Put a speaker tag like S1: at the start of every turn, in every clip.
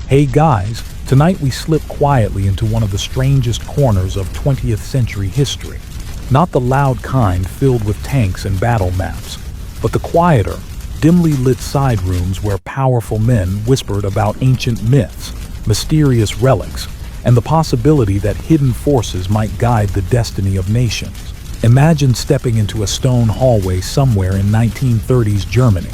S1: Hey guys, tonight we slip quietly into one of the strangest corners of 20th century history. Not the loud kind filled with tanks and battle maps, but the quieter, dimly lit side rooms where powerful men whispered about ancient myths, mysterious relics, and the possibility that hidden forces might guide the destiny of nations. Imagine stepping into a stone hallway somewhere in 1930s Germany,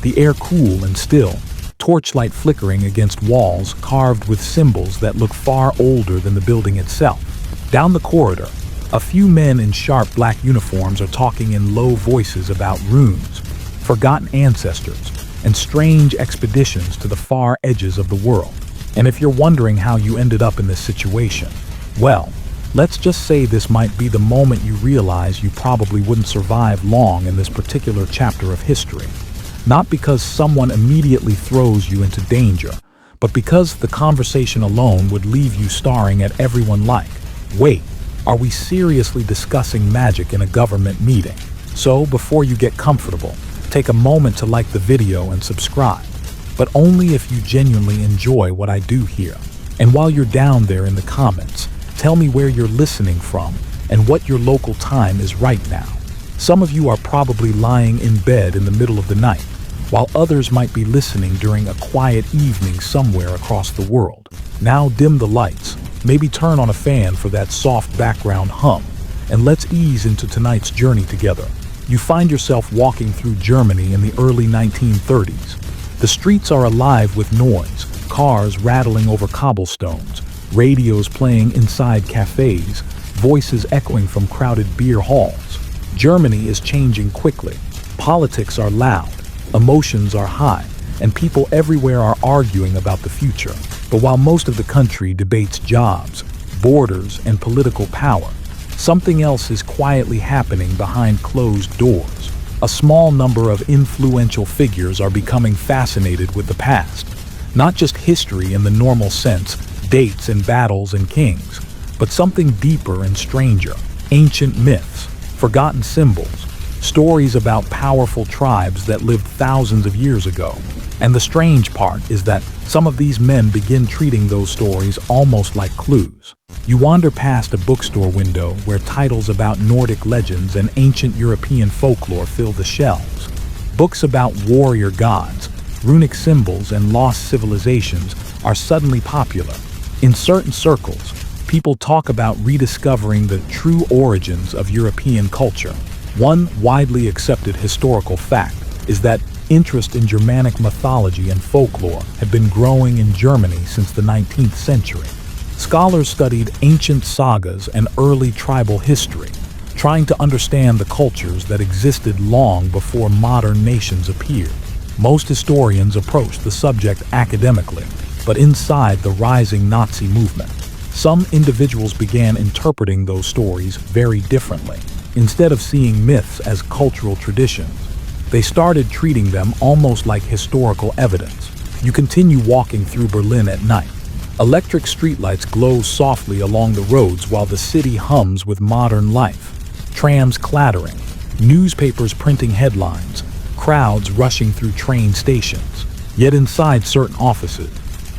S1: the air cool and still, torchlight flickering against walls carved with symbols that look far older than the building itself. Down the corridor, a few men in sharp black uniforms are talking in low voices about runes, forgotten ancestors, and strange expeditions to the far edges of the world. And if you're wondering how you ended up in this situation, well, let's just say this might be the moment you realize you probably wouldn't survive long in this particular chapter of history. Not because someone immediately throws you into danger, but because the conversation alone would leave you staring at everyone like, wait, are we seriously discussing magic in a government meeting? So before you get comfortable, take a moment to like the video and subscribe, but only if you genuinely enjoy what I do here. And while you're down there in the comments, tell me where you're listening from and what your local time is right now. Some of you are probably lying in bed in the middle of the night, while others might be listening during a quiet evening somewhere across the world. Now dim the lights, maybe turn on a fan for that soft background hum, and let's ease into tonight's journey together. You find yourself walking through Germany in the early 1930s. The streets are alive with noise, cars rattling over cobblestones, radios playing inside cafes, voices echoing from crowded beer halls. Germany is changing quickly. Politics are loud, emotions are high, and people everywhere are arguing about the future. But while most of the country debates jobs, borders, and political power, something else is quietly happening behind closed doors. A small number of influential figures are becoming fascinated with the past. Not just history in the normal sense, dates and battles and kings, but something deeper and stranger. Ancient myths, forgotten symbols, stories about powerful tribes that lived thousands of years ago. And the strange part is that some of these men begin treating those stories almost like clues. You wander past a bookstore window where titles about Nordic legends and ancient European folklore fill the shelves. Books about warrior gods, runic symbols, and lost civilizations are suddenly popular. In certain circles, people talk about rediscovering the true origins of European culture. One widely accepted historical fact is that interest in Germanic mythology and folklore had been growing in Germany since the 19th century. Scholars studied ancient sagas and early tribal history, trying to understand the cultures that existed long before modern nations appeared. Most historians approached the subject academically, but inside the rising Nazi movement, some individuals began interpreting those stories very differently. Instead of seeing myths as cultural traditions, they started treating them almost like historical evidence. You continue walking through Berlin at night. Electric streetlights glow softly along the roads while the city hums with modern life. Trams clattering, newspapers printing headlines, crowds rushing through train stations. Yet inside certain offices,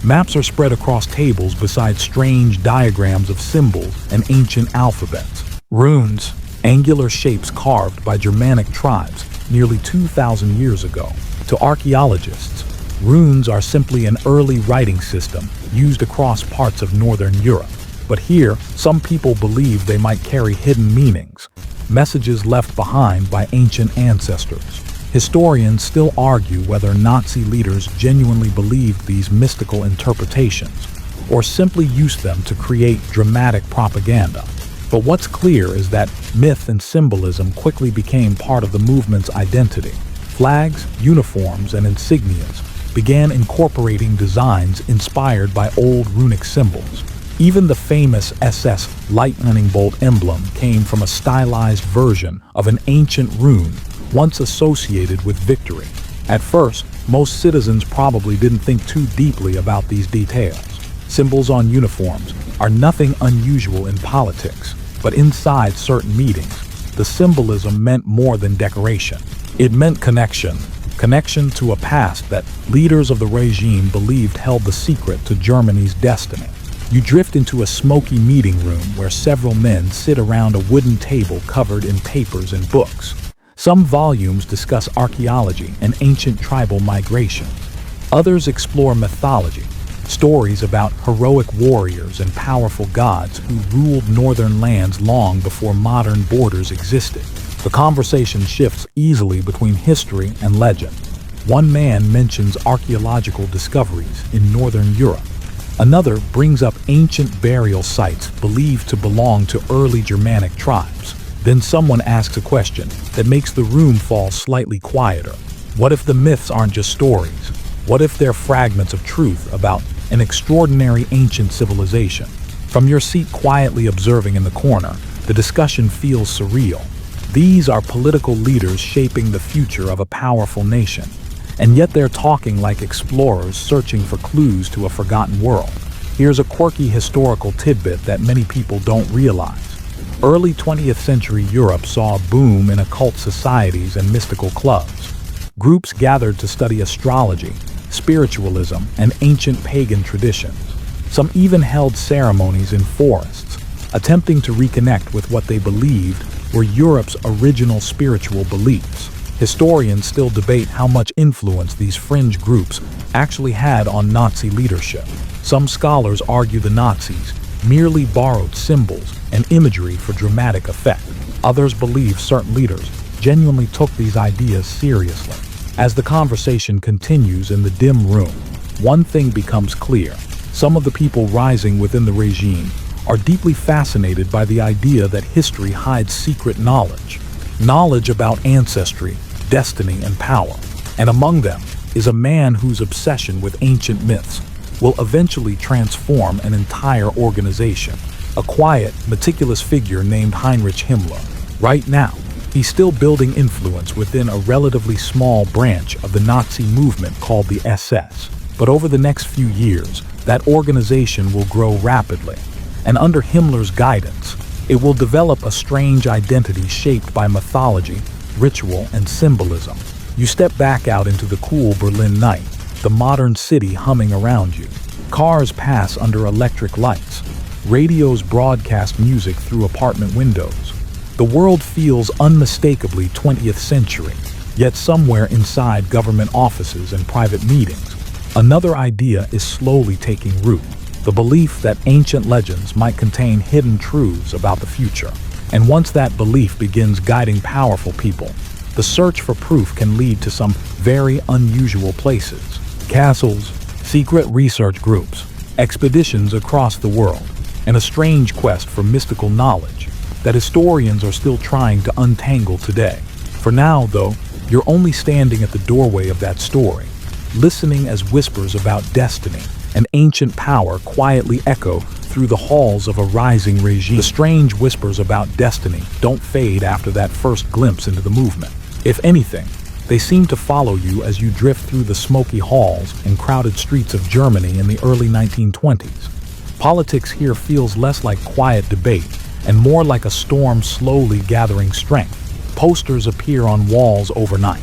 S1: maps are spread across tables beside strange diagrams of symbols and ancient alphabets. Runes, angular shapes carved by Germanic tribes nearly 2,000 years ago. To archaeologists, runes are simply an early writing system used across parts of Northern Europe. But here, some people believe they might carry hidden meanings, messages left behind by ancient ancestors. Historians still argue whether Nazi leaders genuinely believed these mystical interpretations, or simply used them to create dramatic propaganda. But what's clear is that myth and symbolism quickly became part of the movement's identity. Flags, uniforms, and insignias began incorporating designs inspired by old runic symbols. Even the famous SS lightning bolt emblem came from a stylized version of an ancient rune once associated with victory. At first, most citizens probably didn't think too deeply about these details. Symbols on uniforms are nothing unusual in politics, but inside certain meetings, the symbolism meant more than decoration. It meant connection. connection to a past that leaders of the regime believed held the secret to Germany's destiny. You drift into a smoky meeting room where several men sit around a wooden table covered in papers and books. Some volumes discuss archaeology and ancient tribal migration. Others explore mythology, stories about heroic warriors and powerful gods who ruled northern lands long before modern borders existed. The conversation shifts easily between history and legend. One man mentions archaeological discoveries in northern Europe. Another brings up ancient burial sites believed to belong to early Germanic tribes. Then someone asks a question that makes the room fall slightly quieter. What if the myths aren't just stories? What if they're fragments of truth about an extraordinary ancient civilization? From your seat quietly observing in the corner, the discussion feels surreal. These are political leaders shaping the future of a powerful nation, and yet they're talking like explorers searching for clues to a forgotten world. Here's a quirky historical tidbit that many people don't realize. Early 20th century Europe saw a boom in occult societies and mystical clubs. Groups gathered to study astrology, spiritualism, and ancient pagan traditions. Some even held ceremonies in forests, attempting to reconnect with what they believed were Europe's original spiritual beliefs. Historians still debate how much influence these fringe groups actually had on Nazi leadership. Some scholars argue the Nazis merely borrowed symbols and imagery for dramatic effect. Others believe certain leaders genuinely took these ideas seriously. As the conversation continues in the dim room, one thing becomes clear. Some of the people rising within the regime are deeply fascinated by the idea that history hides secret knowledge. Knowledge about ancestry, destiny, and power. And among them is a man whose obsession with ancient myths will eventually transform an entire organization. A quiet, meticulous figure named Heinrich Himmler. Right now, he's still building influence within a relatively small branch of the Nazi movement called the SS. But over the next few years, that organization will grow rapidly. And under Himmler's guidance, it will develop a strange identity shaped by mythology, ritual, and symbolism. You step back out into the cool Berlin night, the modern city humming around you. Cars pass under electric lights. Radios broadcast music through apartment windows. The world feels unmistakably 20th century, yet somewhere inside government offices and private meetings, another idea is slowly taking root. The belief that ancient legends might contain hidden truths about the future. And once that belief begins guiding powerful people, the search for proof can lead to some very unusual places. Castles, secret research groups, expeditions across the world, and a strange quest for mystical knowledge that historians are still trying to untangle today. For now, though, you're only standing at the doorway of that story, listening as whispers about destiny and ancient power quietly echo through the halls of a rising regime. The strange whispers about destiny don't fade after that first glimpse into the movement. If anything, they seem to follow you as you drift through the smoky halls and crowded streets of Germany in the early 1920s. Politics here feels less like quiet debate and more like a storm slowly gathering strength. Posters appear on walls overnight.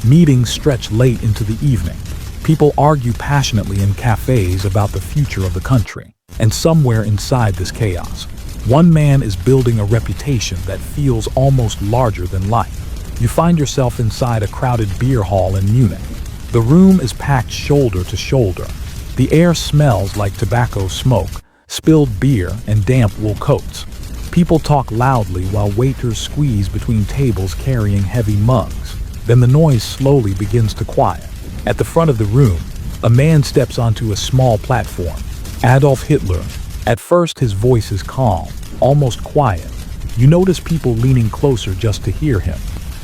S1: Meetings stretch late into the evening. People argue passionately in cafes about the future of the country. And somewhere inside this chaos, one man is building a reputation that feels almost larger than life. You find yourself inside a crowded beer hall in Munich. The room is packed shoulder to shoulder. The air smells like tobacco smoke, spilled beer, and damp wool coats. People talk loudly while waiters squeeze between tables carrying heavy mugs. Then the noise slowly begins to quiet. At the front of the room, a man steps onto a small platform. Adolf Hitler. At first, his voice is calm, almost quiet. You notice people leaning closer just to hear him.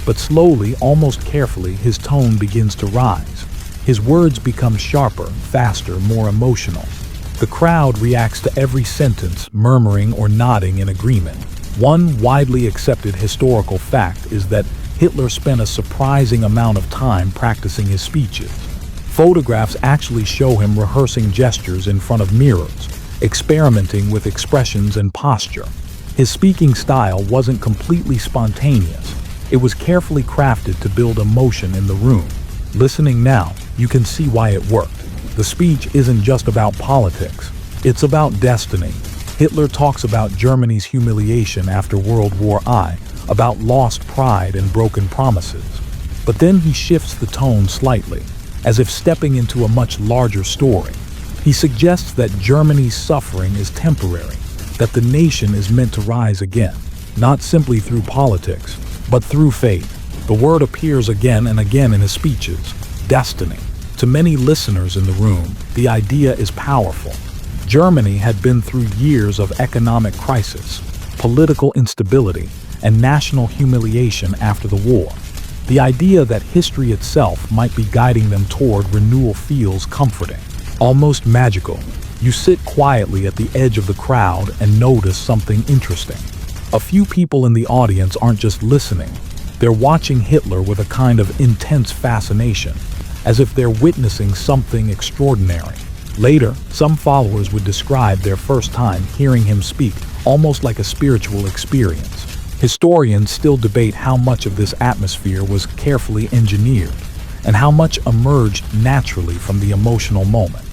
S1: But slowly, almost carefully, his tone begins to rise. His words become sharper, faster, more emotional. The crowd reacts to every sentence, murmuring or nodding in agreement. One widely accepted historical fact is that Hitler spent a surprising amount of time practicing his speeches. Photographs actually show him rehearsing gestures in front of mirrors, experimenting with expressions and posture. His speaking style wasn't completely spontaneous. It was carefully crafted to build emotion in the room. Listening now, you can see why it worked. The speech isn't just about politics. It's about destiny. Hitler talks about Germany's humiliation after World War I, about lost pride and broken promises. But then he shifts the tone slightly, as if stepping into a much larger story. He suggests that Germany's suffering is temporary, that the nation is meant to rise again, not simply through politics, but through faith. The word appears again and again in his speeches: destiny. To many listeners in the room, the idea is powerful. Germany had been through years of economic crisis, political instability, and national humiliation after the war. The idea that history itself might be guiding them toward renewal feels comforting, almost magical. You sit quietly at the edge of the crowd and notice something interesting. A few people in the audience aren't just listening. They're watching Hitler with a kind of intense fascination, as if they're witnessing something extraordinary. Later, some followers would describe their first time hearing him speak almost like a spiritual experience. Historians still debate how much of this atmosphere was carefully engineered, and how much emerged naturally from the emotional moment.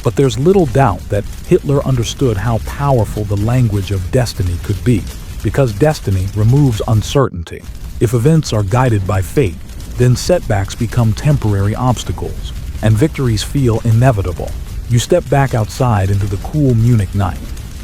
S1: But there's little doubt that Hitler understood how powerful the language of destiny could be, because destiny removes uncertainty. If events are guided by fate, then setbacks become temporary obstacles, and victories feel inevitable. You step back outside into the cool Munich night.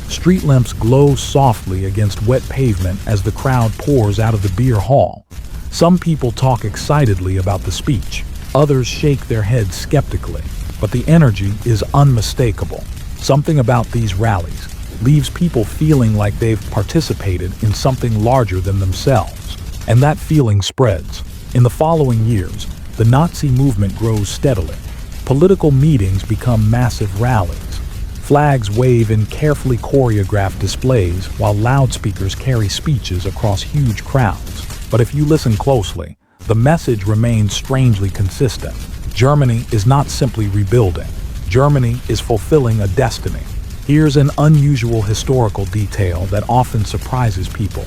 S1: Street lamps glow softly against wet pavement as the crowd pours out of the beer hall. Some people talk excitedly about the speech. Others shake their heads skeptically. But the energy is unmistakable. Something about these rallies leaves people feeling like they've participated in something larger than themselves. And that feeling spreads. In the following years, the Nazi movement grows steadily. Political meetings become massive rallies. Flags wave in carefully choreographed displays while loudspeakers carry speeches across huge crowds. But if you listen closely, the message remains strangely consistent. Germany is not simply rebuilding. Germany is fulfilling a destiny. Here's an unusual historical detail that often surprises people.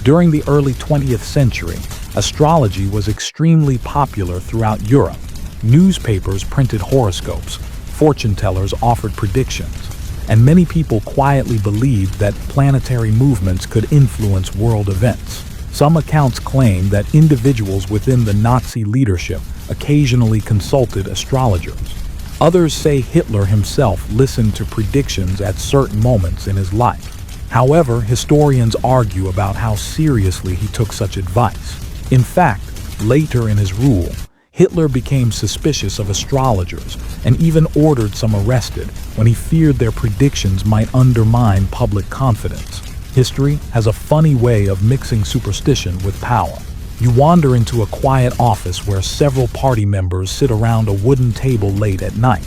S1: During the early 20th century, astrology was extremely popular throughout Europe. Newspapers printed horoscopes, fortune tellers offered predictions, and many people quietly believed that planetary movements could influence world events. Some accounts claim that individuals within the Nazi leadership occasionally consulted astrologers. Others say Hitler himself listened to predictions at certain moments in his life. However, historians argue about how seriously he took such advice. In fact, later in his rule, Hitler became suspicious of astrologers and even ordered some arrested when he feared their predictions might undermine public confidence. History has a funny way of mixing superstition with power. You wander into a quiet office where several party members sit around a wooden table late at night.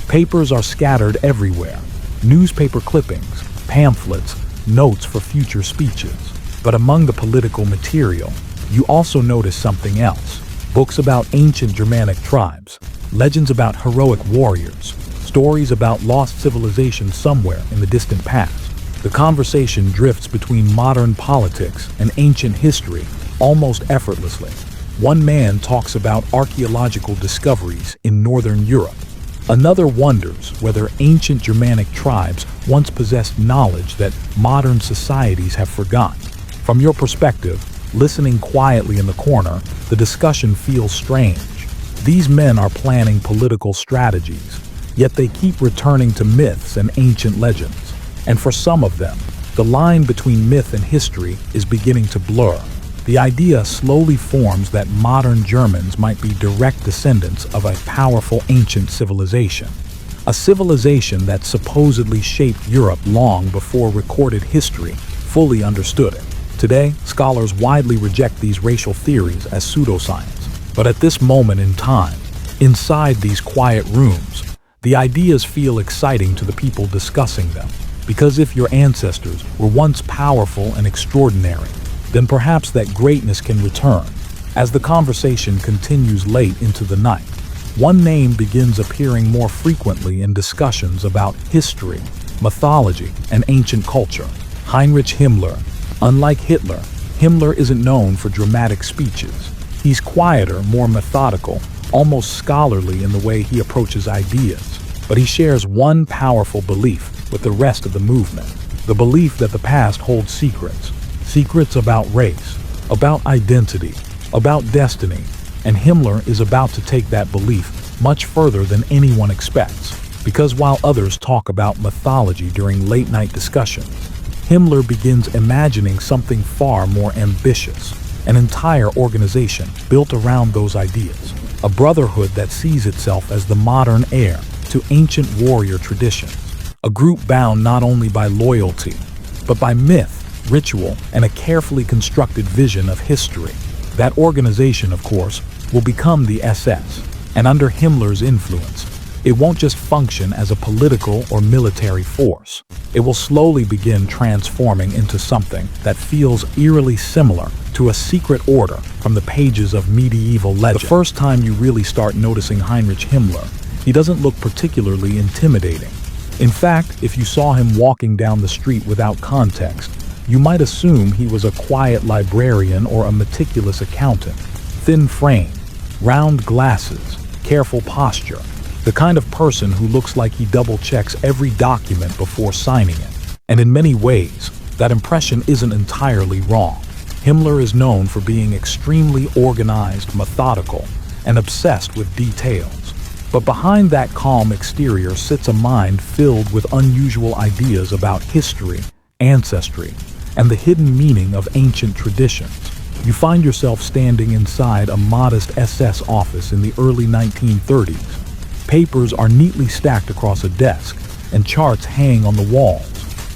S1: Papers are scattered everywhere. Newspaper clippings, pamphlets, notes for future speeches. But among the political material, you also notice something else. Books about ancient Germanic tribes, legends about heroic warriors, stories about lost civilizations somewhere in the distant past. The conversation drifts between modern politics and ancient history almost effortlessly. One man talks about archaeological discoveries in northern Europe. Another wonders whether ancient Germanic tribes once possessed knowledge that modern societies have forgotten. From your perspective, listening quietly in the corner, the discussion feels strange. These men are planning political strategies, yet they keep returning to myths and ancient legends. And for some of them, the line between myth and history is beginning to blur. The idea slowly forms that modern Germans might be direct descendants of a powerful ancient civilization. A civilization that supposedly shaped Europe long before recorded history fully understood it. Today, scholars widely reject these racial theories as pseudoscience. But at this moment in time, inside these quiet rooms, the ideas feel exciting to the people discussing them. Because if your ancestors were once powerful and extraordinary, then perhaps that greatness can return. As the conversation continues late into the night, one name begins appearing more frequently in discussions about history, mythology, and ancient culture: Heinrich Himmler. Unlike Hitler, Himmler isn't known for dramatic speeches. He's quieter, more methodical, almost scholarly in the way he approaches ideas. But he shares one powerful belief with the rest of the movement. The belief that the past holds secrets. Secrets about race, about identity, about destiny. And Himmler is about to take that belief much further than anyone expects. Because while others talk about mythology during late-night discussions, Himmler begins imagining something far more ambitious. An entire organization built around those ideas. A brotherhood that sees itself as the modern heir to ancient warrior traditions. A group bound not only by loyalty, but by myth, ritual, and a carefully constructed vision of history. That organization, of course, will become the SS, and under Himmler's influence, it won't just function as a political or military force. It will slowly begin transforming into something that feels eerily similar to a secret order from the pages of medieval legend. The first time you really start noticing Heinrich Himmler, he doesn't look particularly intimidating. In fact, if you saw him walking down the street without context, you might assume he was a quiet librarian or a meticulous accountant. Thin frame, round glasses, careful posture. The kind of person who looks like he double-checks every document before signing it. And in many ways, that impression isn't entirely wrong. Himmler is known for being extremely organized, methodical, and obsessed with details. But behind that calm exterior sits a mind filled with unusual ideas about history, ancestry, and the hidden meaning of ancient traditions. You find yourself standing inside a modest SS office in the early 1930s. Papers are neatly stacked across a desk, and charts hang on the walls.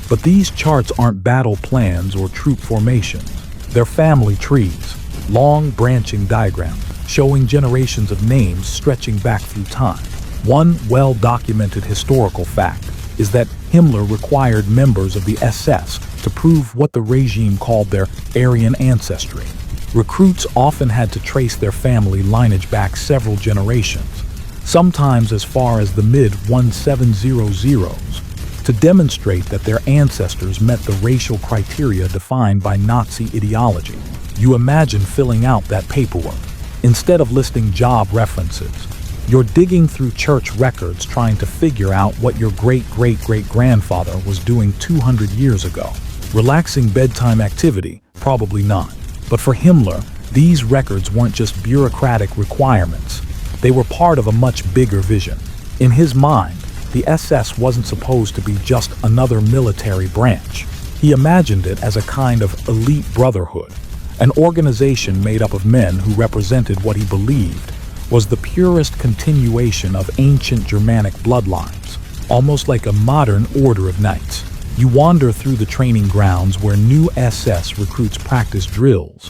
S1: But these charts aren't battle plans or troop formations. They're family trees, long branching diagrams showing generations of names stretching back through time. One well-documented historical fact is that Himmler required members of the SS to prove what the regime called their Aryan ancestry. Recruits often had to trace their family lineage back several generations, sometimes as far as the mid-1700s, to demonstrate that their ancestors met the racial criteria defined by Nazi ideology. You imagine filling out that paperwork. Instead of listing job references, you're digging through church records trying to figure out what your great-great-great-grandfather was doing 200 years ago. Relaxing bedtime activity? Probably not. But for Himmler, these records weren't just bureaucratic requirements. They were part of a much bigger vision. In his mind, the SS wasn't supposed to be just another military branch. He imagined it as a kind of elite brotherhood, an organization made up of men who represented what he believed was the purest continuation of ancient Germanic bloodlines, almost like a modern order of knights. You wander through the training grounds where new SS recruits practice drills.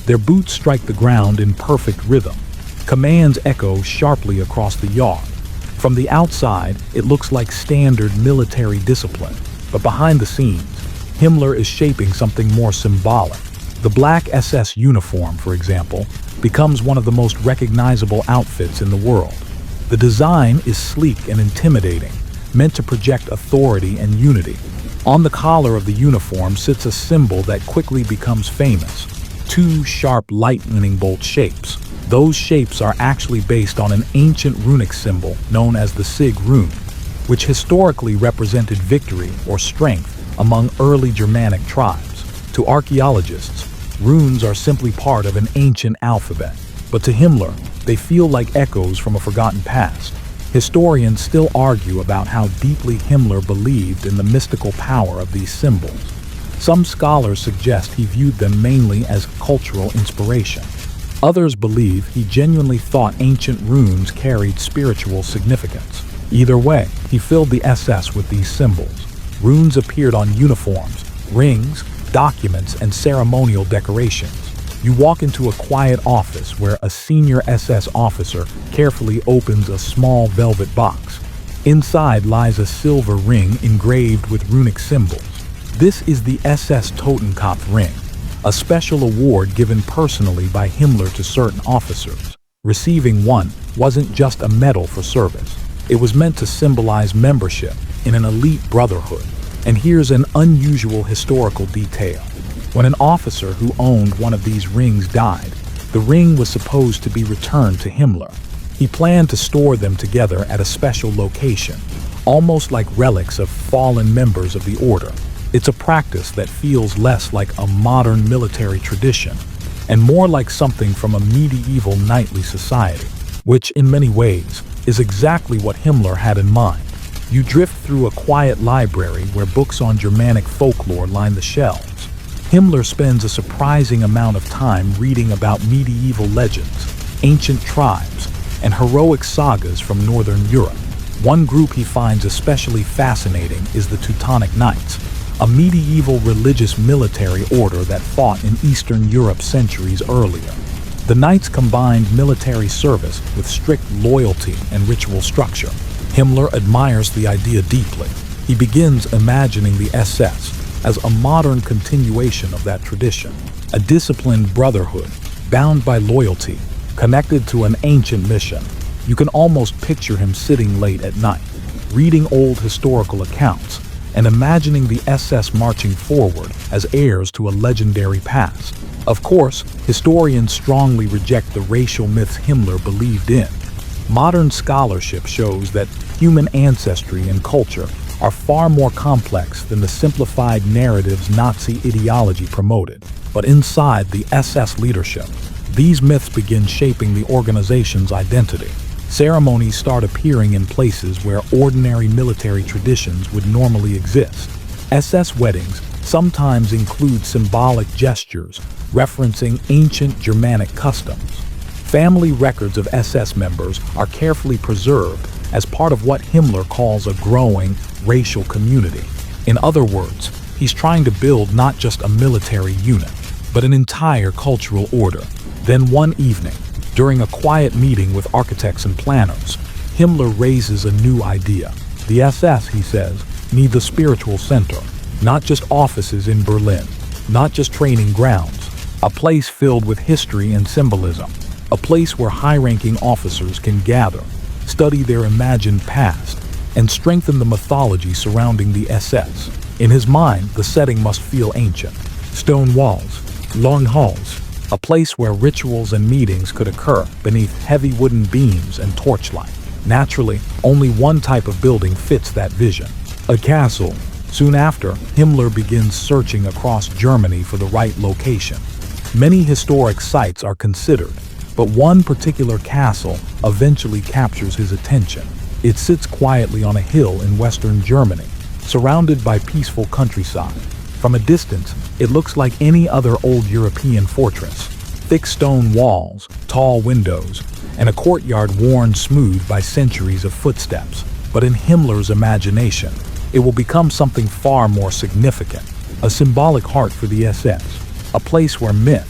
S1: Their boots strike the ground in perfect rhythm. Commands echo sharply across the yard. From the outside, it looks like standard military discipline, but behind the scenes, Himmler is shaping something more symbolic. The black SS uniform, for example, becomes one of the most recognizable outfits in the world. The design is sleek and intimidating, meant to project authority and unity. On the collar of the uniform sits a symbol that quickly becomes famous: two sharp lightning bolt shapes. Those shapes are actually based on an ancient runic symbol known as the Sig rune, which historically represented victory or strength among early Germanic tribes. To archaeologists, runes are simply part of an ancient alphabet, but to Himmler, they feel like echoes from a forgotten past. Historians still argue about how deeply Himmler believed in the mystical power of these symbols. Some scholars suggest he viewed them mainly as cultural inspiration. Others believe he genuinely thought ancient runes carried spiritual significance. Either way, he filled the SS with these symbols. Runes appeared on uniforms, rings, documents, and ceremonial decorations. You walk into a quiet office where a senior SS officer carefully opens a small velvet box. Inside lies a silver ring engraved with runic symbols. This is the SS Totenkopf ring, a special award given personally by Himmler to certain officers. Receiving one wasn't just a medal for service. It was meant to symbolize membership in an elite brotherhood. And here's an unusual historical detail. When an officer who owned one of these rings died, the ring was supposed to be returned to Himmler. He planned to store them together at a special location, almost like relics of fallen members of the order. It's a practice that feels less like a modern military tradition and more like something from a medieval knightly society, which in many ways is exactly what Himmler had in mind. You drift through a quiet library where books on Germanic folklore line the shelves. Himmler spends a surprising amount of time reading about medieval legends, ancient tribes, and heroic sagas from Northern Europe. One group he finds especially fascinating is the Teutonic Knights, a medieval religious military order that fought in Eastern Europe centuries earlier. The Knights combined military service with strict loyalty and ritual structure. Himmler admires the idea deeply. He begins imagining the SS as a modern continuation of that tradition, a disciplined brotherhood, bound by loyalty, connected to an ancient mission. You can almost picture him sitting late at night, reading old historical accounts, and imagining the SS marching forward as heirs to a legendary past. Of course, historians strongly reject the racial myths Himmler believed in. Modern scholarship shows that human ancestry and culture are far more complex than the simplified narratives Nazi ideology promoted. But inside the SS leadership, these myths begin shaping the organization's identity. Ceremonies start appearing in places where ordinary military traditions would normally exist. SS weddings sometimes include symbolic gestures referencing ancient Germanic customs. Family records of SS members are carefully preserved as part of what Himmler calls a growing racial community. In other words, he's trying to build not just a military unit, but an entire cultural order. Then one evening, during a quiet meeting with architects and planners, Himmler raises a new idea. The SS, he says, needs a spiritual center, not just offices in Berlin, not just training grounds, a place filled with history and symbolism, a place where high-ranking officers can gather, study their imagined past, and strengthen the mythology surrounding the SS. In his mind, the setting must feel ancient. Stone walls, long halls, a place where rituals and meetings could occur beneath heavy wooden beams and torchlight. Naturally, only one type of building fits that vision: a castle. Soon after, Himmler begins searching across Germany for the right location. Many historic sites are considered, but one particular castle eventually captures his attention. It sits quietly on a hill in western Germany, surrounded by peaceful countryside. From a distance, it looks like any other old European fortress. Thick stone walls, tall windows, and a courtyard worn smooth by centuries of footsteps. But in Himmler's imagination, it will become something far more significant, a symbolic heart for the SS, a place where myth,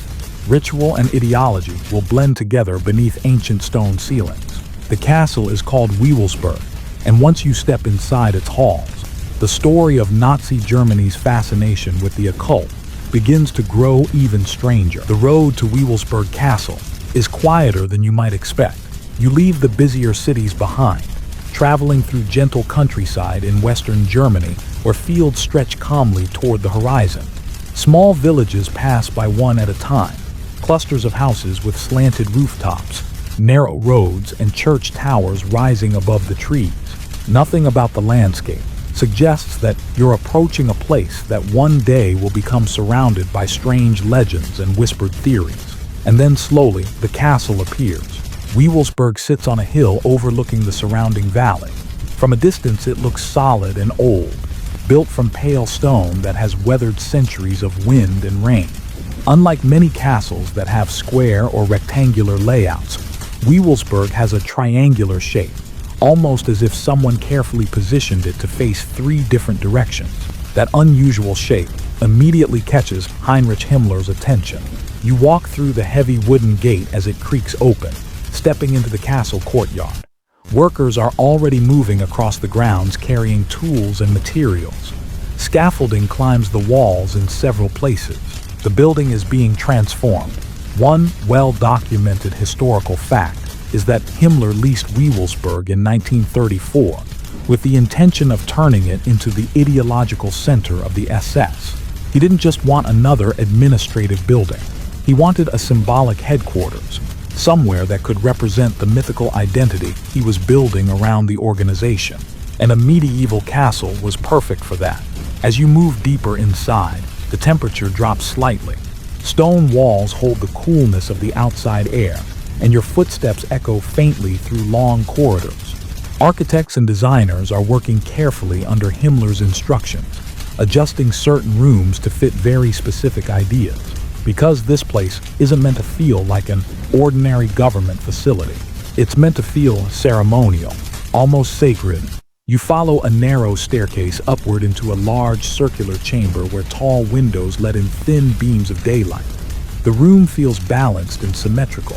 S1: ritual, and ideology will blend together beneath ancient stone ceilings. The castle is called Wewelsburg, and once you step inside its halls, the story of Nazi Germany's fascination with the occult begins to grow even stranger. The road to Wewelsburg Castle is quieter than you might expect. You leave the busier cities behind, traveling through gentle countryside in western Germany where fields stretch calmly toward the horizon. Small villages pass by one at a time, clusters of houses with slanted rooftops, narrow roads, and church towers rising above the trees. Nothing about the landscape suggests that you're approaching a place that one day will become surrounded by strange legends and whispered theories. And then slowly, the castle appears. Wewelsburg sits on a hill overlooking the surrounding valley. From a distance, it looks solid and old, built from pale stone that has weathered centuries of wind and rain. Unlike many castles that have square or rectangular layouts, Wewelsburg has a triangular shape, almost as if someone carefully positioned it to face 3 different directions. That unusual shape immediately catches Heinrich Himmler's attention. You walk through the heavy wooden gate as it creaks open, stepping into the castle courtyard. Workers are already moving across the grounds carrying tools and materials. Scaffolding climbs the walls in several places. The building is being transformed. One well-documented historical fact is that Himmler leased Wewelsburg in 1934 with the intention of turning it into the ideological center of the SS. He didn't just want another administrative building. He wanted a symbolic headquarters, somewhere that could represent the mythical identity he was building around the organization. And a medieval castle was perfect for that. As you move deeper inside, the temperature drops slightly. Stone walls hold the coolness of the outside air, and your footsteps echo faintly through long corridors. Architects and designers are working carefully under Himmler's instructions, adjusting certain rooms to fit very specific ideas, because this place isn't meant to feel like an ordinary government facility. It's meant to feel ceremonial, almost sacred. You follow a narrow staircase upward into a large circular chamber where tall windows let in thin beams of daylight. The room feels balanced and symmetrical.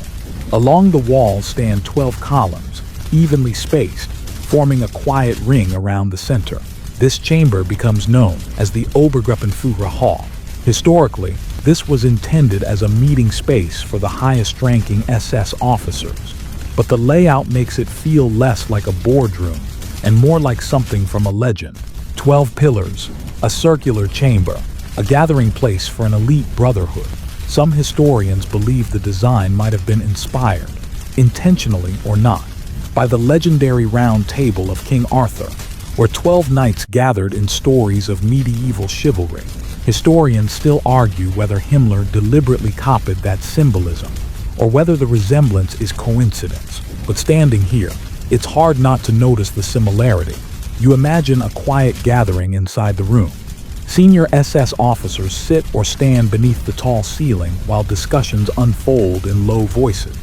S1: Along the walls stand 12 columns, evenly spaced, forming a quiet ring around the center. This chamber becomes known as the Obergruppenführer Hall. Historically, this was intended as a meeting space for the highest-ranking SS officers, but the layout makes it feel less like a boardroom and more like something from a legend. 12 pillars, a circular chamber, a gathering place for an elite brotherhood. Some historians believe the design might have been inspired, intentionally or not, by the legendary Round Table of King Arthur, where 12 knights gathered in stories of medieval chivalry. Historians still argue whether Himmler deliberately copied that symbolism, or whether the resemblance is coincidence. But standing here, it's hard not to notice the similarity. You imagine a quiet gathering inside the room. Senior SS officers sit or stand beneath the tall ceiling while discussions unfold in low voices.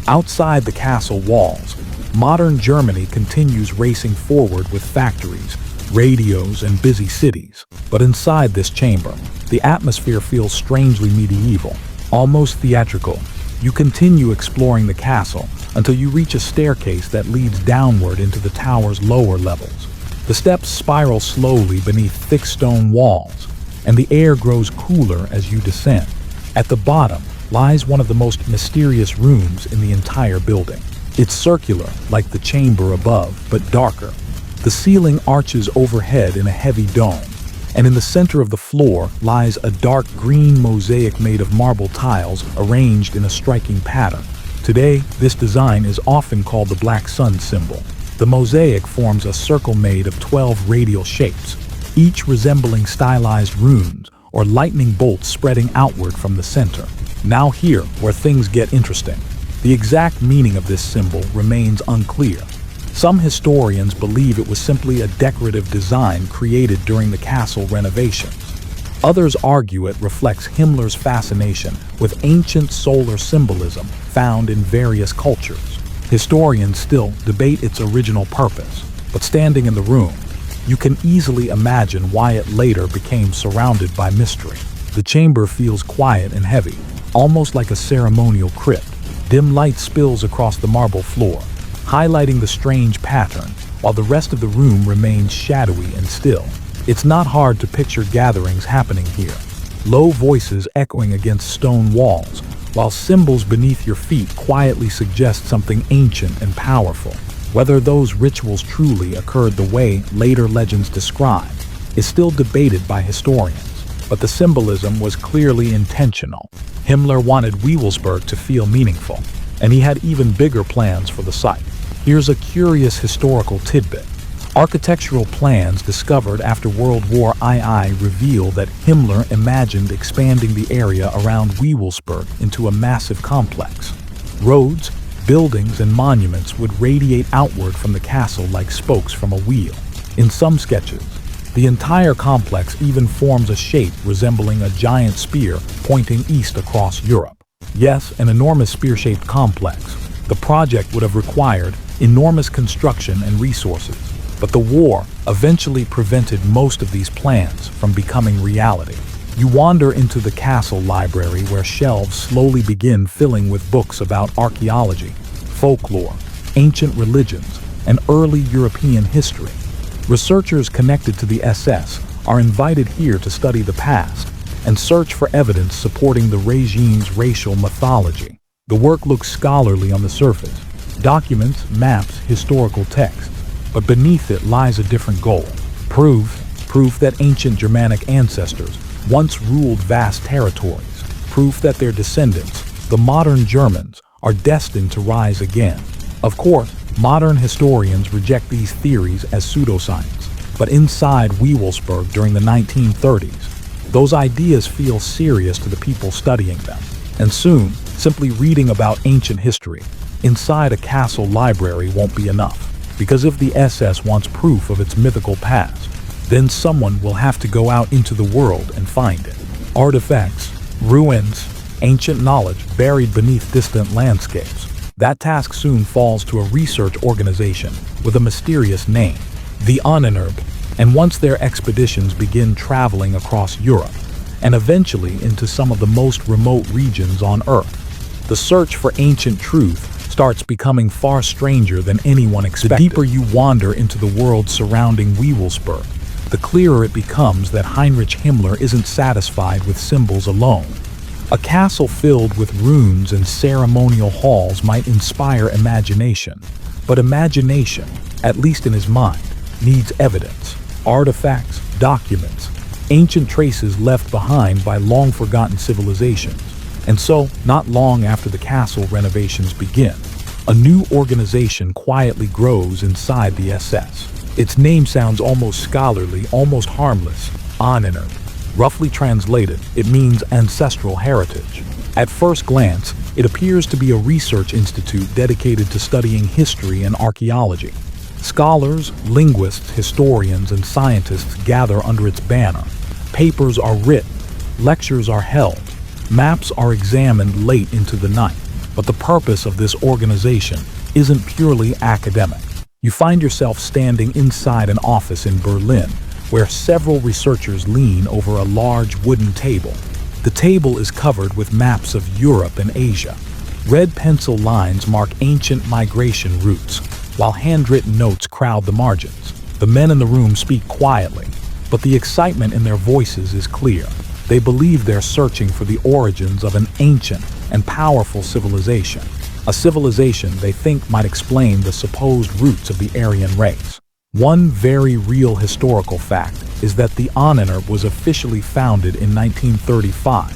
S1: Outside the castle walls, modern Germany continues racing forward with factories, radios, and busy cities. But inside this chamber, the atmosphere feels strangely medieval, almost theatrical. You continue exploring the castle until you reach a staircase that leads downward into the tower's lower levels. The steps spiral slowly beneath thick stone walls, and the air grows cooler as you descend. At the bottom lies one of the most mysterious rooms in the entire building. It's circular, like the chamber above, but darker. The ceiling arches overhead in a heavy dome, and in the center of the floor lies a dark green mosaic made of marble tiles arranged in a striking pattern. Today, this design is often called the Black Sun symbol. The mosaic forms a circle made of 12 radial shapes, each resembling stylized runes or lightning bolts spreading outward from the center. Now here, where things get interesting. The exact meaning of this symbol remains unclear. Some historians believe it was simply a decorative design created during the castle renovations. Others argue it reflects Himmler's fascination with ancient solar symbolism found in various cultures. Historians still debate its original purpose, but standing in the room, you can easily imagine why it later became surrounded by mystery. The chamber feels quiet and heavy, almost like a ceremonial crypt. Dim light spills across the marble floor, highlighting the strange pattern, while the rest of the room remains shadowy and still. It's not hard to picture gatherings happening here. Low voices echoing against stone walls, while symbols beneath your feet quietly suggest something ancient and powerful. Whether those rituals truly occurred the way later legends describe is still debated by historians, but the symbolism was clearly intentional. Himmler wanted Wewelsburg to feel meaningful, and he had even bigger plans for the site. Here's a curious historical tidbit. Architectural plans discovered after World War II reveal that Himmler imagined expanding the area around Wewelsburg into a massive complex. Roads, buildings, and monuments would radiate outward from the castle like spokes from a wheel. In some sketches, the entire complex even forms a shape resembling a giant spear pointing east across Europe. Yes, an enormous spear-shaped complex. The project would have required enormous construction and resources, but the war eventually prevented most of these plans from becoming reality. You wander into the castle library where shelves slowly begin filling with books about archaeology, folklore, ancient religions, and early European history. Researchers connected to the SS are invited here to study the past and search for evidence supporting the regime's racial mythology. The work looks scholarly on the surface, documents, maps, historical texts, but beneath it lies a different goal. Proof that ancient Germanic ancestors once ruled vast territories. Proof that their descendants, the modern Germans, are destined to rise again. Of course, modern historians reject these theories as pseudoscience, but inside Wewelsburg during the 1930s, those ideas feel serious to the people studying them. And soon, simply reading about ancient history inside a castle library won't be enough. Because if the SS wants proof of its mythical past, then someone will have to go out into the world and find it. Artifacts, ruins, ancient knowledge buried beneath distant landscapes. That task soon falls to a research organization with a mysterious name, the Ahnenerbe. And once their expeditions begin traveling across Europe, and eventually into some of the most remote regions on Earth, the search for ancient truth starts becoming far stranger than anyone expected. The deeper you wander into the world surrounding Wewelsburg, the clearer it becomes that Heinrich Himmler isn't satisfied with symbols alone. A castle filled with runes and ceremonial halls might inspire imagination, but imagination, at least in his mind, needs evidence, artifacts, documents, ancient traces left behind by long-forgotten civilizations. And so, not long after the castle renovations begin, a new organization quietly grows inside the SS. Its name sounds almost scholarly, almost harmless, Ahnenerbe. Roughly translated, it means ancestral heritage. At first glance, it appears to be a research institute dedicated to studying history and archaeology. Scholars, linguists, historians, and scientists gather under its banner. Papers are written, lectures are held, maps are examined late into the night. But the purpose of this organization isn't purely academic. You find yourself standing inside an office in Berlin, where several researchers lean over a large wooden table. The table is covered with maps of Europe and Asia. Red pencil lines mark ancient migration routes, while handwritten notes crowd the margins. The men in the room speak quietly, but the excitement in their voices is clear. They believe they're searching for the origins of an ancient and powerful civilization, a civilization they think might explain the supposed roots of the Aryan race. One very real historical fact is that the Ahnenerbe was officially founded in 1935,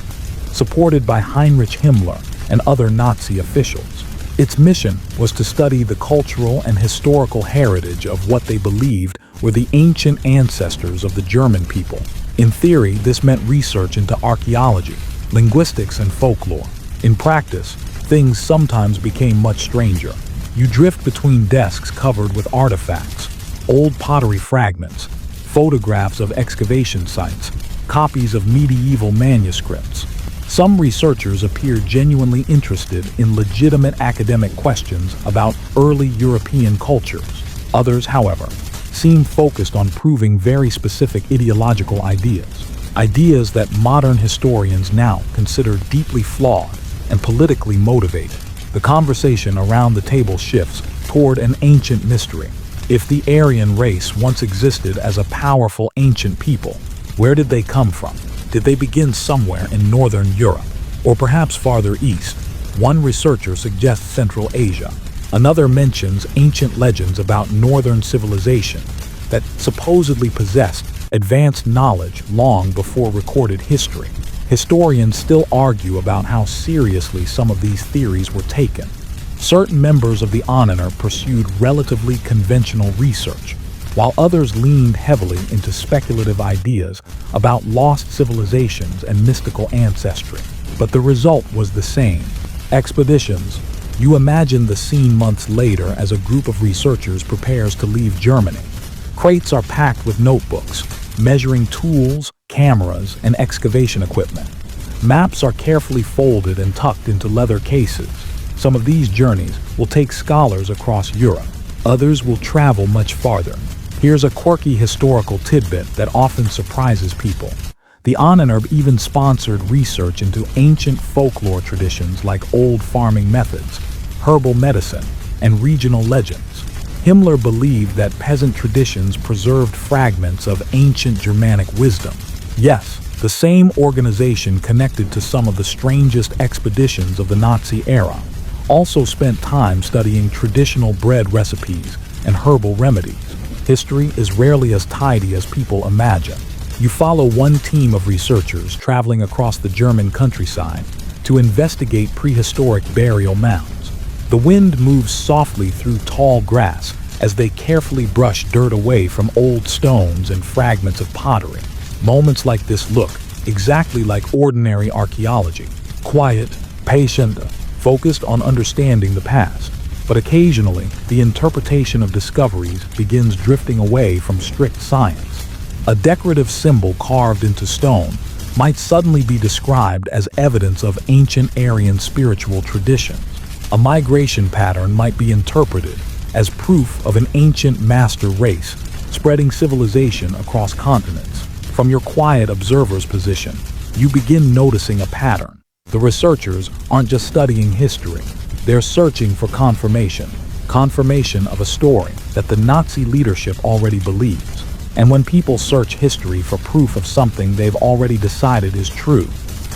S1: supported by Heinrich Himmler and other Nazi officials. Its mission was to study the cultural and historical heritage of what they believed were the ancient ancestors of the German people. In theory, this meant research into archaeology, linguistics, and folklore. In practice, things sometimes became much stranger. You drift between desks covered with artifacts, old pottery fragments, photographs of excavation sites, copies of medieval manuscripts. Some researchers appear genuinely interested in legitimate academic questions about early European cultures. Others, however, seem focused on proving very specific ideological ideas that modern historians now consider deeply flawed and politically motivated. The conversation around the table shifts toward an ancient mystery. If the Aryan race once existed as a powerful ancient people, where did they come from? Did they begin somewhere in northern Europe, or perhaps farther east? One researcher suggests Central Asia. Another mentions ancient legends about northern civilization that supposedly possessed advanced knowledge long before recorded history. Historians still argue about how seriously some of these theories were taken. Certain members of the Ahnenerbe pursued relatively conventional research, while others leaned heavily into speculative ideas about lost civilizations and mystical ancestry. But the result was the same. Expeditions. You imagine the scene months later as a group of researchers prepares to leave Germany. Crates are packed with notebooks, measuring tools, cameras, and excavation equipment. Maps are carefully folded and tucked into leather cases. Some of these journeys will take scholars across Europe. Others will travel much farther. Here's a quirky historical tidbit that often surprises people. The Ahnenerbe even sponsored research into ancient folklore traditions like old farming methods, herbal medicine, and regional legends. Himmler believed that peasant traditions preserved fragments of ancient Germanic wisdom. Yes, the same organization connected to some of the strangest expeditions of the Nazi era also spent time studying traditional bread recipes and herbal remedies. History is rarely as tidy as people imagine. You follow one team of researchers traveling across the German countryside to investigate prehistoric burial mounds. The wind moves softly through tall grass as they carefully brush dirt away from old stones and fragments of pottery. Moments like this look exactly like ordinary archaeology, quiet, patient, focused on understanding the past. But occasionally, the interpretation of discoveries begins drifting away from strict science. A decorative symbol carved into stone might suddenly be described as evidence of ancient Aryan spiritual traditions. A migration pattern might be interpreted as proof of an ancient master race spreading civilization across continents. From your quiet observer's position, you begin noticing a pattern. The researchers aren't just studying history, they're searching for confirmation of a story that the Nazi leadership already believes. And when people search history for proof of something they've already decided is true,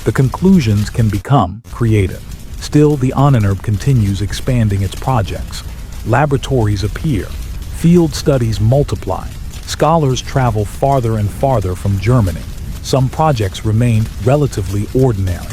S1: the conclusions can become creative. Still, the Ahnenerbe continues expanding its projects. Laboratories appear, field studies multiply, scholars travel farther and farther from Germany. Some projects remain relatively ordinary.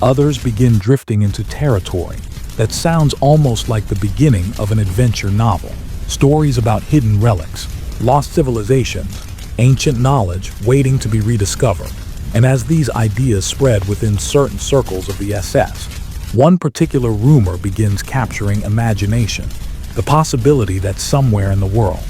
S1: Others begin drifting into territory that sounds almost like the beginning of an adventure novel. Stories about hidden relics, lost civilizations, ancient knowledge waiting to be rediscovered. And as these ideas spread within certain circles of the SS, one particular rumor begins capturing imagination. The possibility that somewhere in the world,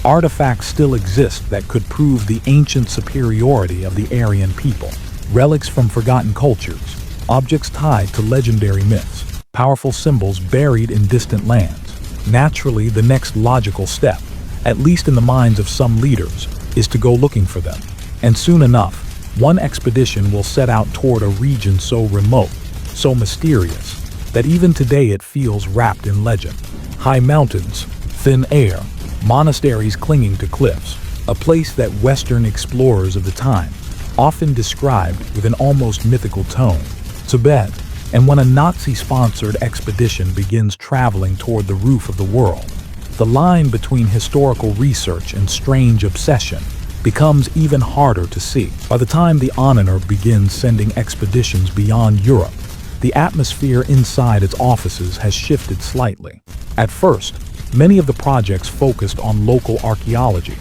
S1: artifacts still exist that could prove the ancient superiority of the Aryan people. Relics from forgotten cultures, objects tied to legendary myths, powerful symbols buried in distant lands. Naturally, the next logical step, at least in the minds of some leaders, is to go looking for them. And soon enough, one expedition will set out toward a region so remote, so mysterious, that even today it feels wrapped in legend. High mountains, thin air, monasteries clinging to cliffs, a place that Western explorers of the time often described with an almost mythical tone. Tibet. And when a Nazi-sponsored expedition begins traveling toward the roof of the world, the line between historical research and strange obsession becomes even harder to see. By the time the Ahnenerbe begins sending expeditions beyond Europe, the atmosphere inside its offices has shifted slightly. At first, many of the projects focused on local archaeology,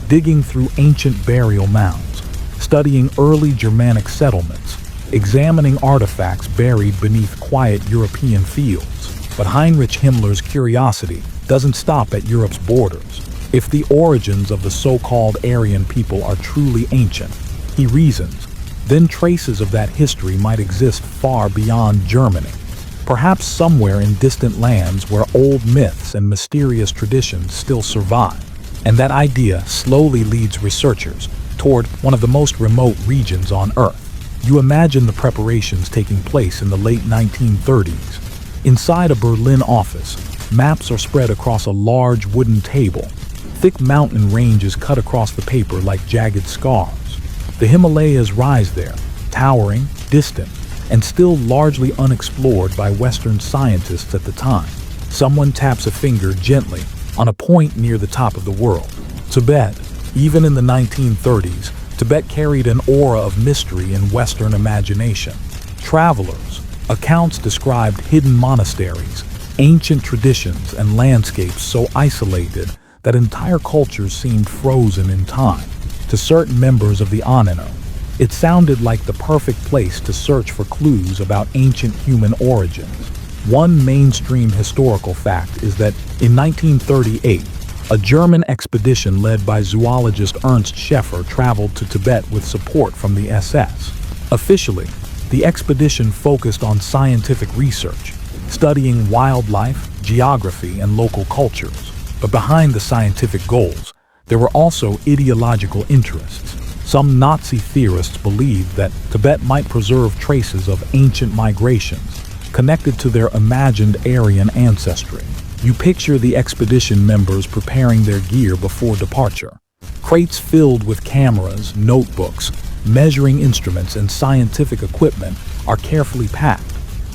S1: digging through ancient burial mounds, studying early Germanic settlements, examining artifacts buried beneath quiet European fields. But Heinrich Himmler's curiosity doesn't stop at Europe's borders. If the origins of the so-called Aryan people are truly ancient, he reasons, then traces of that history might exist far beyond Germany, perhaps somewhere in distant lands where old myths and mysterious traditions still survive. And that idea slowly leads researchers toward one of the most remote regions on Earth. You imagine the preparations taking place in the late 1930s. Inside a Berlin office, maps are spread across a large wooden table. Thick mountain ranges cut across the paper like jagged scars. The Himalayas rise there, towering, distant, and still largely unexplored by Western scientists at the time. Someone taps a finger gently on a point near the top of the world. Tibet. Even in the 1930s, Tibet carried an aura of mystery in Western imagination. Travelers, accounts described hidden monasteries, ancient traditions, and landscapes so isolated that entire cultures seemed frozen in time. To certain members of the Ahnenerbe, it sounded like the perfect place to search for clues about ancient human origins. One mainstream historical fact is that in 1938, a German expedition led by zoologist Ernst Schäfer traveled to Tibet with support from the SS. Officially, the expedition focused on scientific research, studying wildlife, geography, and local cultures. But behind the scientific goals, there were also ideological interests. Some Nazi theorists believed that Tibet might preserve traces of ancient migrations connected to their imagined Aryan ancestry. You picture the expedition members preparing their gear before departure. Crates filled with cameras, notebooks, measuring instruments, and scientific equipment are carefully packed.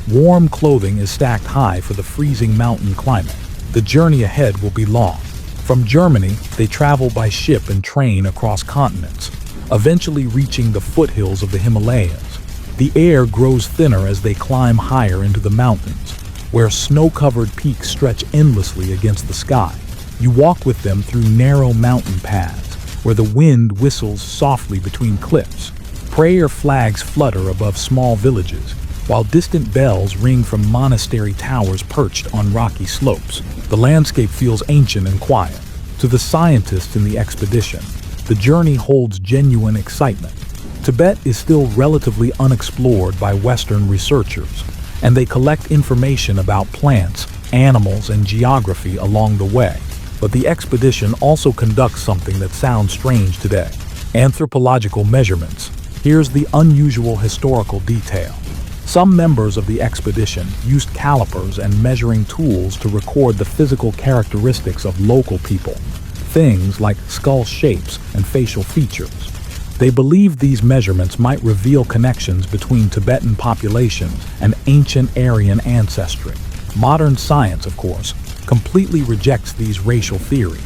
S1: Warm clothing is stacked high for the freezing mountain climate. The journey ahead will be long. From Germany, they travel by ship and train across continents, eventually reaching the foothills of the Himalayas. The air grows thinner as they climb higher into the mountains, where snow-covered peaks stretch endlessly against the sky. You walk with them through narrow mountain paths, where the wind whistles softly between cliffs. Prayer flags flutter above small villages, while distant bells ring from monastery towers perched on rocky slopes. The landscape feels ancient and quiet. To the scientists in the expedition, the journey holds genuine excitement. Tibet is still relatively unexplored by Western researchers, and they collect information about plants, animals, and geography along the way. But the expedition also conducts something that sounds strange today: anthropological measurements. Here's the unusual historical detail. Some members of the expedition used calipers and measuring tools to record the physical characteristics of local people, things like skull shapes and facial features. They believed these measurements might reveal connections between Tibetan populations and ancient Aryan ancestry. Modern science, of course, completely rejects these racial theories.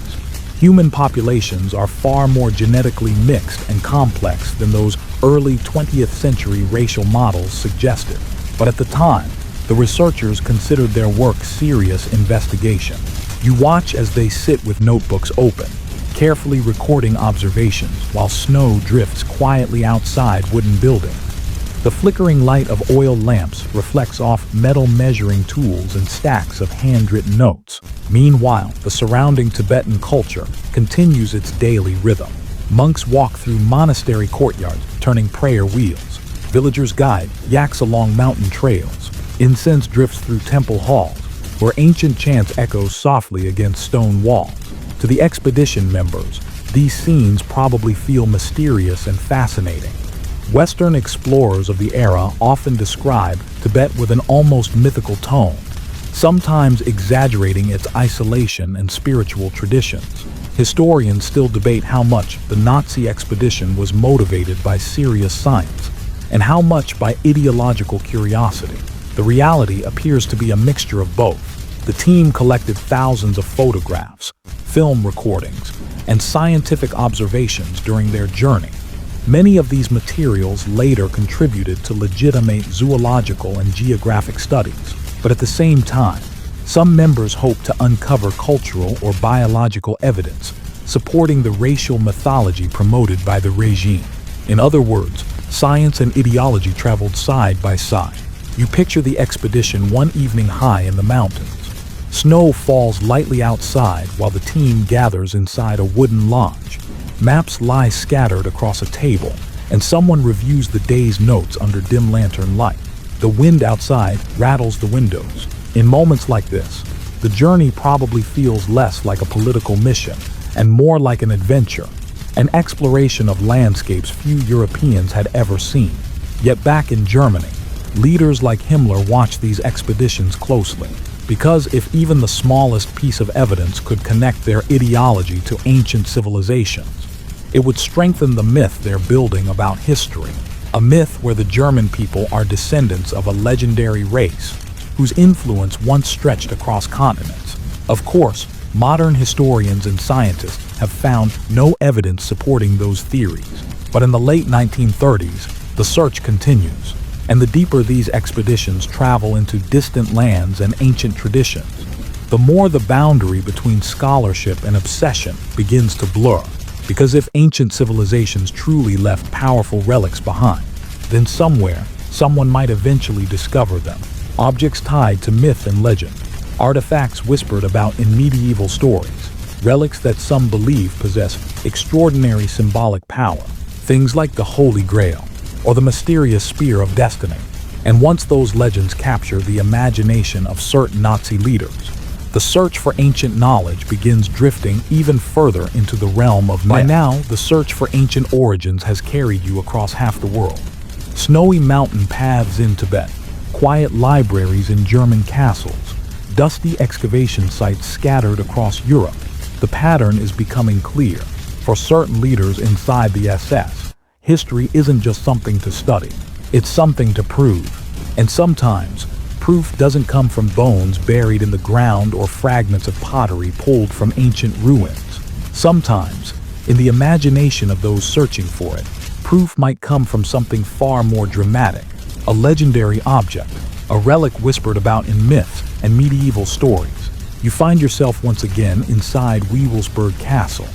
S1: Human populations are far more genetically mixed and complex than those early 20th century racial models suggested. But at the time, the researchers considered their work serious investigation. You watch as they sit with notebooks open, carefully recording observations while snow drifts quietly outside wooden buildings. The flickering light of oil lamps reflects off metal measuring tools and stacks of handwritten notes. Meanwhile, the surrounding Tibetan culture continues its daily rhythm. Monks walk through monastery courtyards, turning prayer wheels. Villagers guide yaks along mountain trails. Incense drifts through temple halls, where ancient chants echo softly against stone walls. To the expedition members, these scenes probably feel mysterious and fascinating. Western explorers of the era often describe Tibet with an almost mythical tone, sometimes exaggerating its isolation and spiritual traditions. Historians still debate how much the Nazi expedition was motivated by serious science and how much by ideological curiosity. The reality appears to be a mixture of both. The team collected thousands of photographs, film recordings, and scientific observations during their journey. Many of these materials later contributed to legitimate zoological and geographic studies, but at the same time, some members hoped to uncover cultural or biological evidence supporting the racial mythology promoted by the regime. In other words, science and ideology traveled side by side. You picture the expedition one evening high in the mountains. Snow falls lightly outside while the team gathers inside a wooden lodge. Maps lie scattered across a table, and someone reviews the day's notes under dim lantern light. The wind outside rattles the windows. In moments like this, the journey probably feels less like a political mission and more like an adventure, an exploration of landscapes few Europeans had ever seen. Yet back in Germany, leaders like Himmler watched these expeditions closely, because if even the smallest piece of evidence could connect their ideology to ancient civilizations, it would strengthen the myth they're building about history, a myth where the German people are descendants of a legendary race whose influence once stretched across continents. Of course, modern historians and scientists have found no evidence supporting those theories, but in the late 1930s, the search continues, and the deeper these expeditions travel into distant lands and ancient traditions, the more the boundary between scholarship and obsession begins to blur. Because if ancient civilizations truly left powerful relics behind, then somewhere, someone might eventually discover them. Objects tied to myth and legend, artifacts whispered about in medieval stories, relics that some believe possess extraordinary symbolic power, things like the Holy Grail or the mysterious Spear of Destiny. And once those legends capture the imagination of certain Nazi leaders, the search for ancient knowledge begins drifting even further into the realm of myth. By now, the search for ancient origins has carried you across half the world. Snowy mountain paths in Tibet, quiet libraries in German castles, dusty excavation sites scattered across Europe. The pattern is becoming clear. For certain leaders inside the SS, history isn't just something to study, it's something to prove. And sometimes, proof doesn't come from bones buried in the ground or fragments of pottery pulled from ancient ruins. Sometimes, in the imagination of those searching for it, proof might come from something far more dramatic, a legendary object, a relic whispered about in myth and medieval stories, you find yourself once again inside Wewelsburg Castle.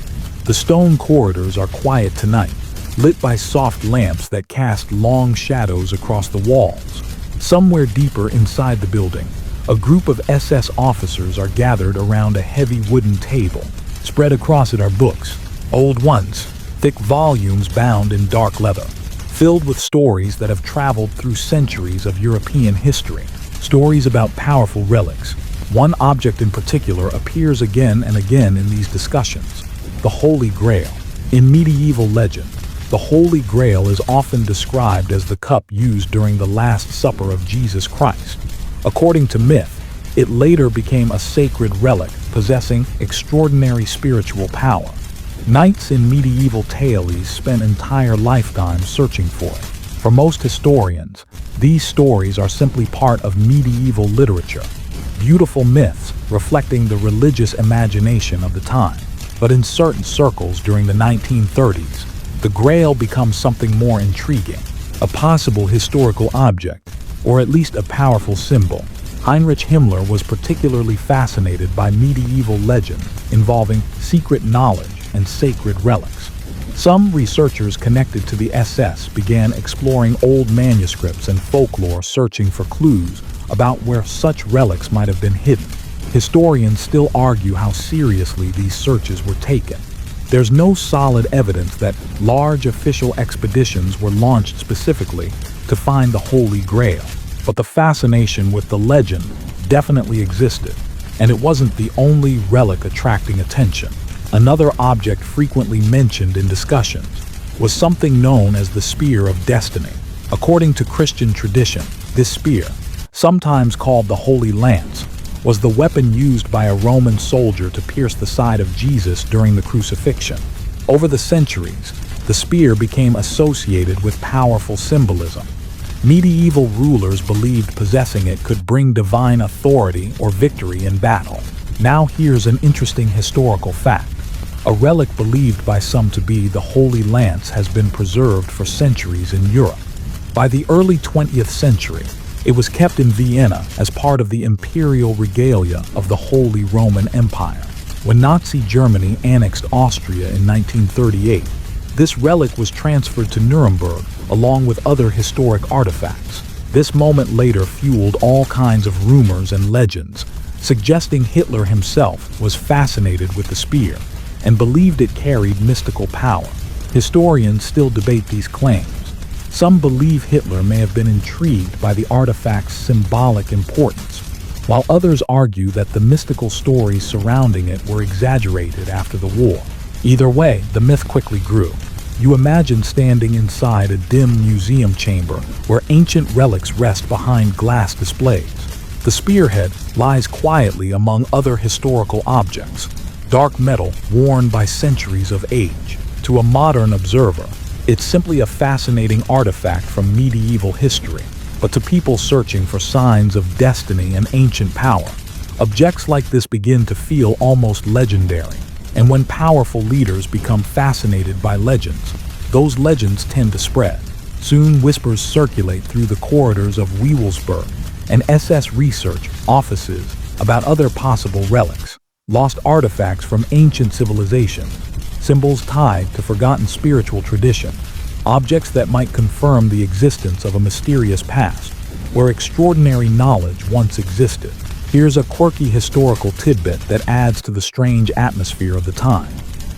S1: The stone corridors are quiet tonight, lit by soft lamps that cast long shadows across the walls. Somewhere deeper inside the building, a group of SS officers are gathered around a heavy wooden table. Spread across it are books, old ones, thick volumes bound in dark leather, filled with stories that have traveled through centuries of European history. Stories about powerful relics. One object in particular appears again and again in these discussions: the Holy Grail. In medieval legend, the Holy Grail is often described as the cup used during the Last Supper of Jesus Christ. According to myth, it later became a sacred relic possessing extraordinary spiritual power. Knights in medieval tales spent entire lifetimes searching for it. For most historians, these stories are simply part of medieval literature, beautiful myths reflecting the religious imagination of the time. But in certain circles during the 1930s, the Grail becomes something more intriguing, a possible historical object, or at least a powerful symbol. Heinrich Himmler was particularly fascinated by medieval legend involving secret knowledge and sacred relics. Some researchers connected to the SS began exploring old manuscripts and folklore, searching for clues about where such relics might have been hidden. Historians still argue how seriously these searches were taken. There's no solid evidence that large official expeditions were launched specifically to find the Holy Grail, but the fascination with the legend definitely existed, and it wasn't the only relic attracting attention. Another object frequently mentioned in discussions was something known as the Spear of Destiny. According to Christian tradition, this spear, sometimes called the Holy Lance, was the weapon used by a Roman soldier to pierce the side of Jesus during the crucifixion. Over the centuries, the spear became associated with powerful symbolism. Medieval rulers believed possessing it could bring divine authority or victory in battle. Now here's an interesting historical fact. A relic believed by some to be the Holy Lance has been preserved for centuries in Europe. By the early 20th century, it was kept in Vienna as part of the imperial regalia of the Holy Roman Empire. When Nazi Germany annexed Austria in 1938, this relic was transferred to Nuremberg along with other historic artifacts. This moment later fueled all kinds of rumors and legends, suggesting Hitler himself was fascinated with the spear and believed it carried mystical power. Historians still debate these claims. Some believe Hitler may have been intrigued by the artifact's symbolic importance, while others argue that the mystical stories surrounding it were exaggerated after the war. Either way, the myth quickly grew. You imagine standing inside a dim museum chamber where ancient relics rest behind glass displays. The spearhead lies quietly among other historical objects, dark metal worn by centuries of age. To a modern observer, it's simply a fascinating artifact from medieval history, but to people searching for signs of destiny and ancient power, objects like this begin to feel almost legendary. And when powerful leaders become fascinated by legends, those legends tend to spread. Soon whispers circulate through the corridors of Wewelsburg and SS research offices about other possible relics, lost artifacts from ancient civilizations, symbols tied to forgotten spiritual tradition, objects that might confirm the existence of a mysterious past where extraordinary knowledge once existed. Here's a quirky historical tidbit that adds to the strange atmosphere of the time.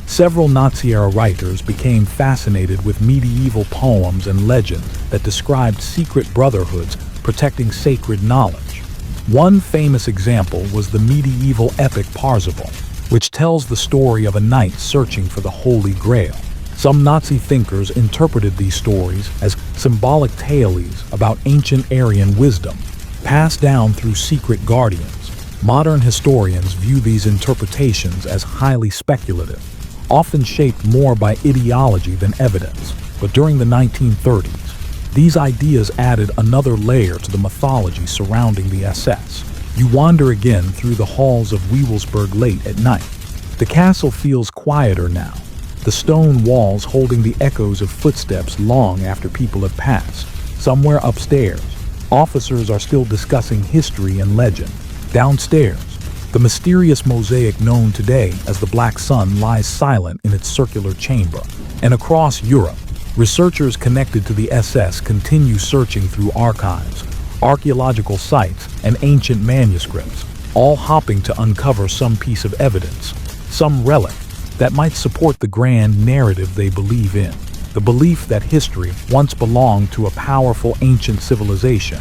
S1: Several Nazi-era writers became fascinated with medieval poems and legends that described secret brotherhoods protecting sacred knowledge. One famous example was the medieval epic Parzival, which tells the story of a knight searching for the Holy Grail. Some Nazi thinkers interpreted these stories as symbolic tales about ancient Aryan wisdom, passed down through secret guardians. Modern historians view these interpretations as highly speculative, often shaped more by ideology than evidence. But during the 1930s, these ideas added another layer to the mythology surrounding the SS. You wander again through the halls of Wewelsburg late at night. The castle feels quieter now, the stone walls holding the echoes of footsteps long after people have passed. Somewhere upstairs, officers are still discussing history and legend, Downstairs, the mysterious mosaic known today as the Black Sun lies silent in its circular chamber. And across Europe, researchers connected to the SS continue searching through archives, archaeological sites, and ancient manuscripts, all hoping to uncover some piece of evidence, some relic, that might support the grand narrative they believe in. The belief that history once belonged to a powerful ancient civilization,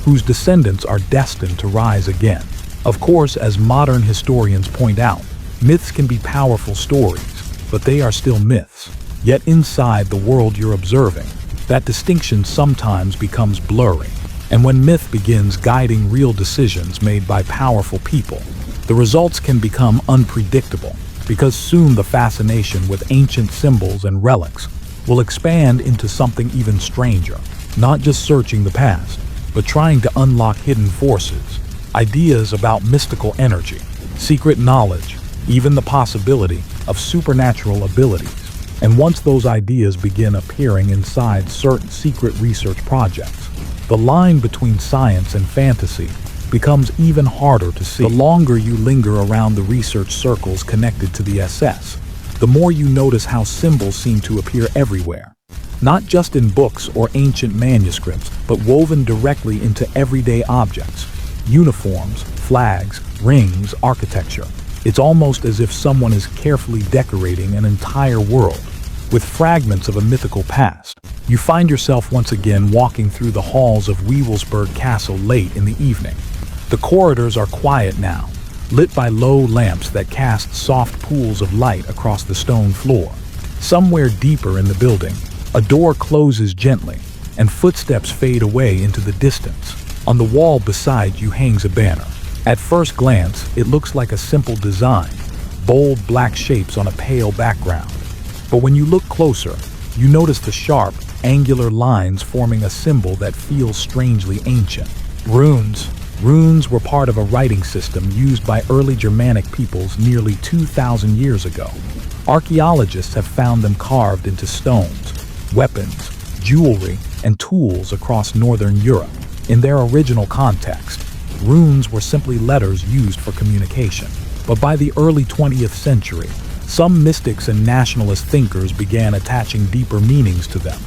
S1: whose descendants are destined to rise again. Of course, as modern historians point out, myths can be powerful stories, but they are still myths. Yet inside the world you're observing, that distinction sometimes becomes blurry. And when myth begins guiding real decisions made by powerful people, the results can become unpredictable, because soon the fascination with ancient symbols and relics will expand into something even stranger, not just searching the past, but trying to unlock hidden forces, ideas about mystical energy, secret knowledge, even the possibility of supernatural abilities. And once those ideas begin appearing inside certain secret research projects, the line between science and fantasy becomes even harder to see. The longer you linger around the research circles connected to the SS, the more you notice how symbols seem to appear everywhere. Not just in books or ancient manuscripts, but woven directly into everyday objects. Uniforms, flags, rings, architecture. It's almost as if someone is carefully decorating an entire world with fragments of a mythical past. You find yourself once again walking through the halls of Wewelsburg Castle late in the evening. The corridors are quiet now, lit by low lamps that cast soft pools of light across the stone floor. Somewhere deeper in the building, a door closes gently, and footsteps fade away into the distance. On the wall beside you hangs a banner. At first glance, it looks like a simple design, bold black shapes on a pale background. But when you look closer, you notice the sharp, angular lines forming a symbol that feels strangely ancient. Runes. Runes were part of a writing system used by early Germanic peoples nearly 2,000 years ago. Archaeologists have found them carved into stones, weapons, jewelry, and tools across northern Europe. In their original context, runes were simply letters used for communication. But by the early 20th century, some mystics and nationalist thinkers began attaching deeper meanings to them.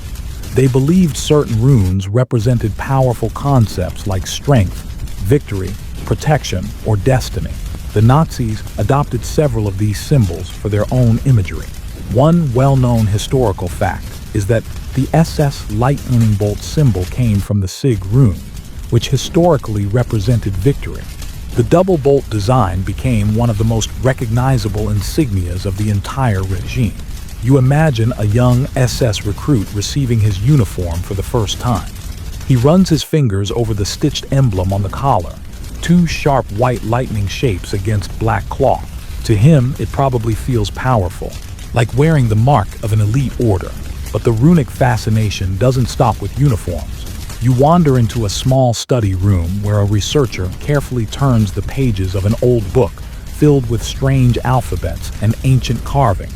S1: They believed certain runes represented powerful concepts like strength, victory, protection, or destiny. The Nazis adopted several of these symbols for their own imagery. One well-known historical fact is that the SS lightning bolt symbol came from the Sig rune, which historically represented victory. The double bolt design became one of the most recognizable insignias of the entire regime. You imagine a young SS recruit receiving his uniform for the first time. He runs his fingers over the stitched emblem on the collar, two sharp white lightning shapes against black cloth. To him, it probably feels powerful, like wearing the mark of an elite order. But the runic fascination doesn't stop with uniforms. You wander into a small study room where a researcher carefully turns the pages of an old book filled with strange alphabets and ancient carvings.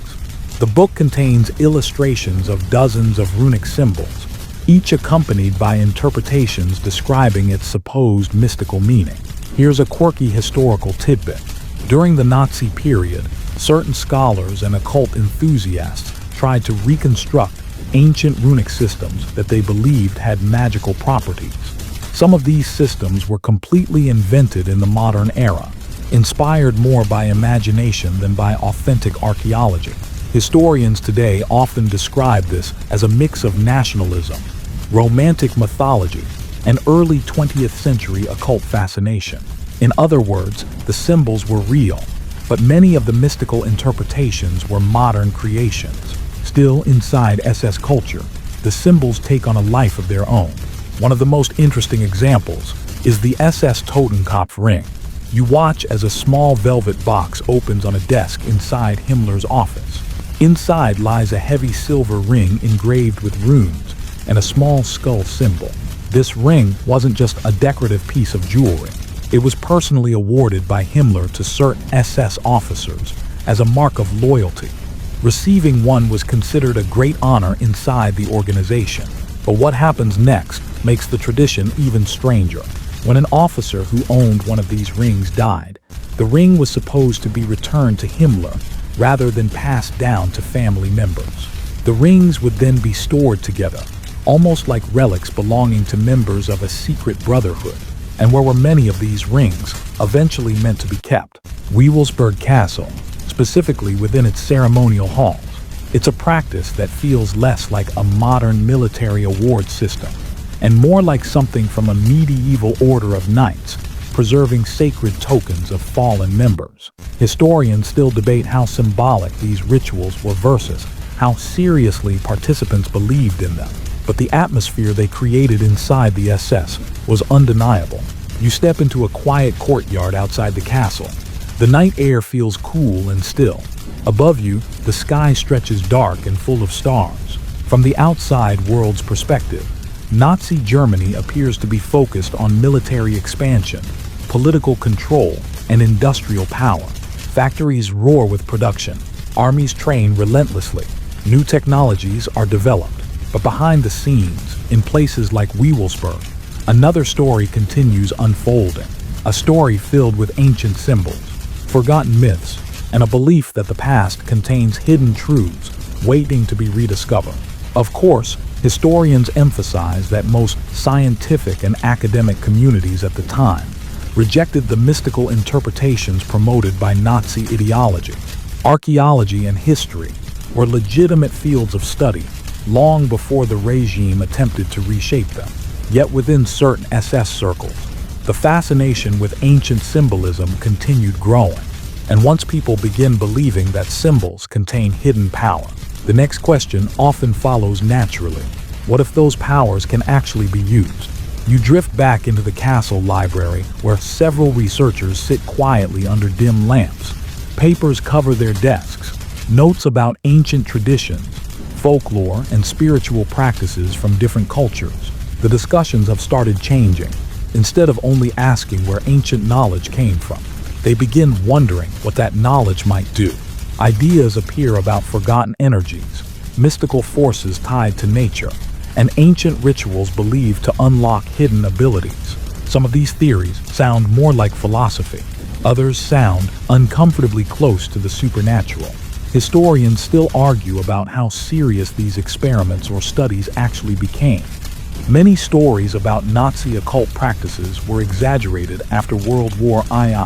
S1: The book contains illustrations of dozens of runic symbols, each accompanied by interpretations describing its supposed mystical meaning. Here's a quirky historical tidbit. During the Nazi period, certain scholars and occult enthusiasts tried to reconstruct ancient runic systems that they believed had magical properties. Some of these systems were completely invented in the modern era, inspired more by imagination than by authentic archaeology. Historians today often describe this as a mix of nationalism, romantic mythology, and early 20th century occult fascination. In other words, the symbols were real, but many of the mystical interpretations were modern creations. Still, inside SS culture, the symbols take on a life of their own. One of the most interesting examples is the SS Totenkopf ring. You watch as a small velvet box opens on a desk inside Himmler's office. Inside lies a heavy silver ring engraved with runes and a small skull symbol. This ring wasn't just a decorative piece of jewelry. It was personally awarded by Himmler to certain SS officers as a mark of loyalty. Receiving one was considered a great honor inside the organization. But what happens next makes the tradition even stranger. When an officer who owned one of these rings died, the ring was supposed to be returned to Himmler rather than passed down to family members. The rings would then be stored together, almost like relics belonging to members of a secret brotherhood. And where were many of these rings eventually meant to be kept? Wewelsburg Castle, specifically within its ceremonial halls. It's a practice that feels less like a modern military award system and more like something from a medieval order of knights, preserving sacred tokens of fallen members. Historians still debate how symbolic these rituals were versus how seriously participants believed in them. But the atmosphere they created inside the SS was undeniable. You step into a quiet courtyard outside the castle. The night air feels cool and still. Above you, the sky stretches dark and full of stars. From the outside world's perspective, Nazi Germany appears to be focused on military expansion, political control, and industrial power. Factories roar with production. Armies train relentlessly. New technologies are developed. But behind the scenes, in places like Wewelsburg, another story continues unfolding. A story filled with ancient symbols, forgotten myths, and a belief that the past contains hidden truths waiting to be rediscovered. Of course, historians emphasize that most scientific and academic communities at the time rejected the mystical interpretations promoted by Nazi ideology. Archaeology and history were legitimate fields of study long before the regime attempted to reshape them. Yet within certain SS circles, the fascination with ancient symbolism continued growing. And once people begin believing that symbols contain hidden power, the next question often follows naturally. What if those powers can actually be used? You drift back into the castle library where several researchers sit quietly under dim lamps. Papers cover their desks, notes about ancient traditions, folklore, and spiritual practices from different cultures. The discussions have started changing. Instead of only asking where ancient knowledge came from, they begin wondering what that knowledge might do. Ideas appear about forgotten energies, mystical forces tied to nature, and ancient rituals believed to unlock hidden abilities. Some of these theories sound more like philosophy. Others sound uncomfortably close to the supernatural. Historians still argue about how serious these experiments or studies actually became. Many stories about Nazi occult practices were exaggerated after World War II,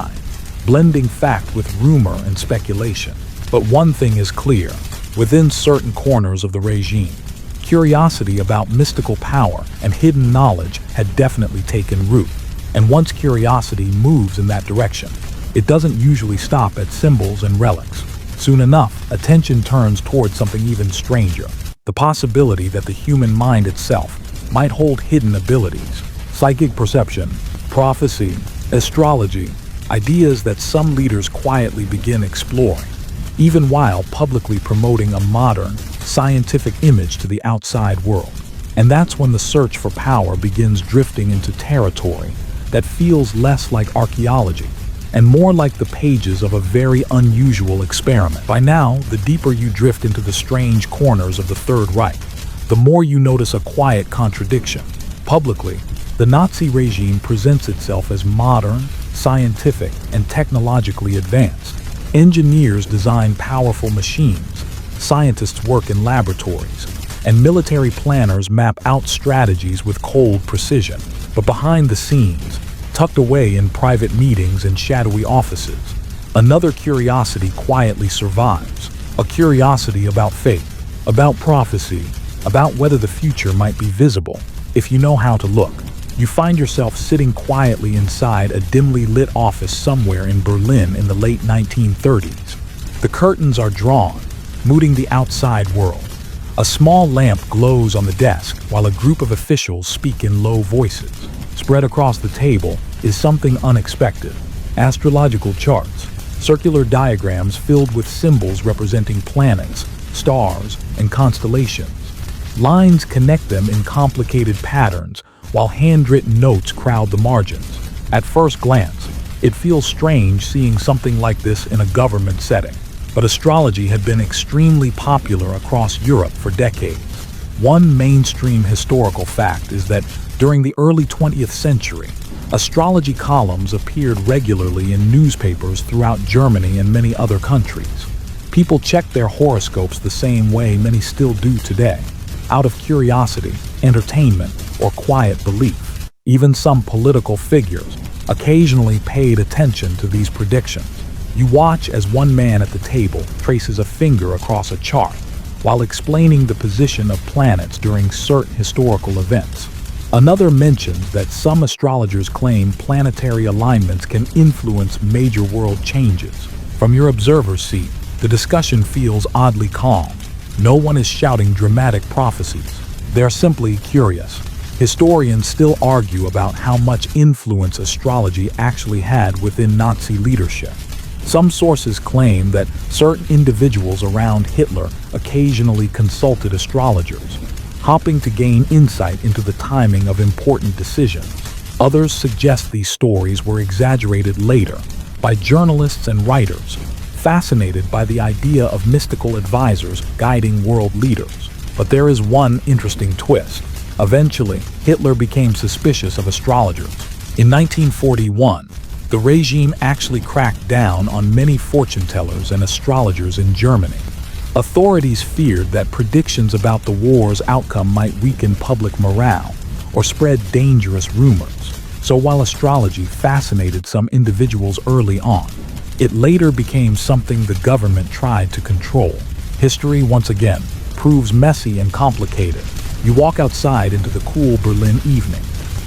S1: blending fact with rumor and speculation. But one thing is clear: within certain corners of the regime, curiosity about mystical power and hidden knowledge had definitely taken root. And once curiosity moves in that direction, it doesn't usually stop at symbols and relics. Soon enough, attention turns towards something even stranger: the possibility that the human mind itself might hold hidden abilities, psychic perception, prophecy, astrology, ideas that some leaders quietly begin exploring, even while publicly promoting a modern, scientific image to the outside world. And that's when the search for power begins drifting into territory that feels less like archaeology and more like the pages of a very unusual experiment. By now, the deeper you drift into the strange corners of the Third Reich, the more you notice a quiet contradiction. Publicly, the Nazi regime presents itself as modern, scientific, and technologically advanced. Engineers design powerful machines, scientists work in laboratories, and military planners map out strategies with cold precision. But behind the scenes, tucked away in private meetings and shadowy offices, another curiosity quietly survives. A curiosity about fate, about prophecy, about whether the future might be visible if you know how to look. You find yourself sitting quietly inside a dimly lit office somewhere in Berlin in the late 1930s. The curtains are drawn, mooting the outside world. A small lamp glows on the desk while a group of officials speak in low voices. Spread across the table is something unexpected: astrological charts, circular diagrams filled with symbols representing planets, stars, and constellations. Lines connect them in complicated patterns, while handwritten notes crowd the margins. At first glance, it feels strange seeing something like this in a government setting, but astrology had been extremely popular across Europe for decades. One mainstream historical fact is that during the early 20th century, Astrology columns appeared regularly in newspapers throughout Germany and many other countries. People checked their horoscopes the same way many still do today, out of curiosity, entertainment, or quiet belief. Even some political figures occasionally paid attention to these predictions. You watch as one man at the table traces a finger across a chart while explaining the position of planets during certain historical events. Another mentions that some astrologers claim planetary alignments can influence major world changes. From your observer's seat, the discussion feels oddly calm. No one is shouting dramatic prophecies. They're simply curious. Historians still argue about how much influence astrology actually had within Nazi leadership. Some sources claim that certain individuals around Hitler occasionally consulted astrologers, hoping to gain insight into the timing of important decisions. Others suggest these stories were exaggerated later by journalists and writers, fascinated by the idea of mystical advisors guiding world leaders. But there is one interesting twist. Eventually, Hitler became suspicious of astrologers. In 1941, the regime actually cracked down on many fortune tellers and astrologers in Germany. Authorities feared that predictions about the war's outcome might weaken public morale or spread dangerous rumors. So while astrology fascinated some individuals early on, it later became something the government tried to control. History, once again, proves messy and complicated. You walk outside into the cool Berlin evening.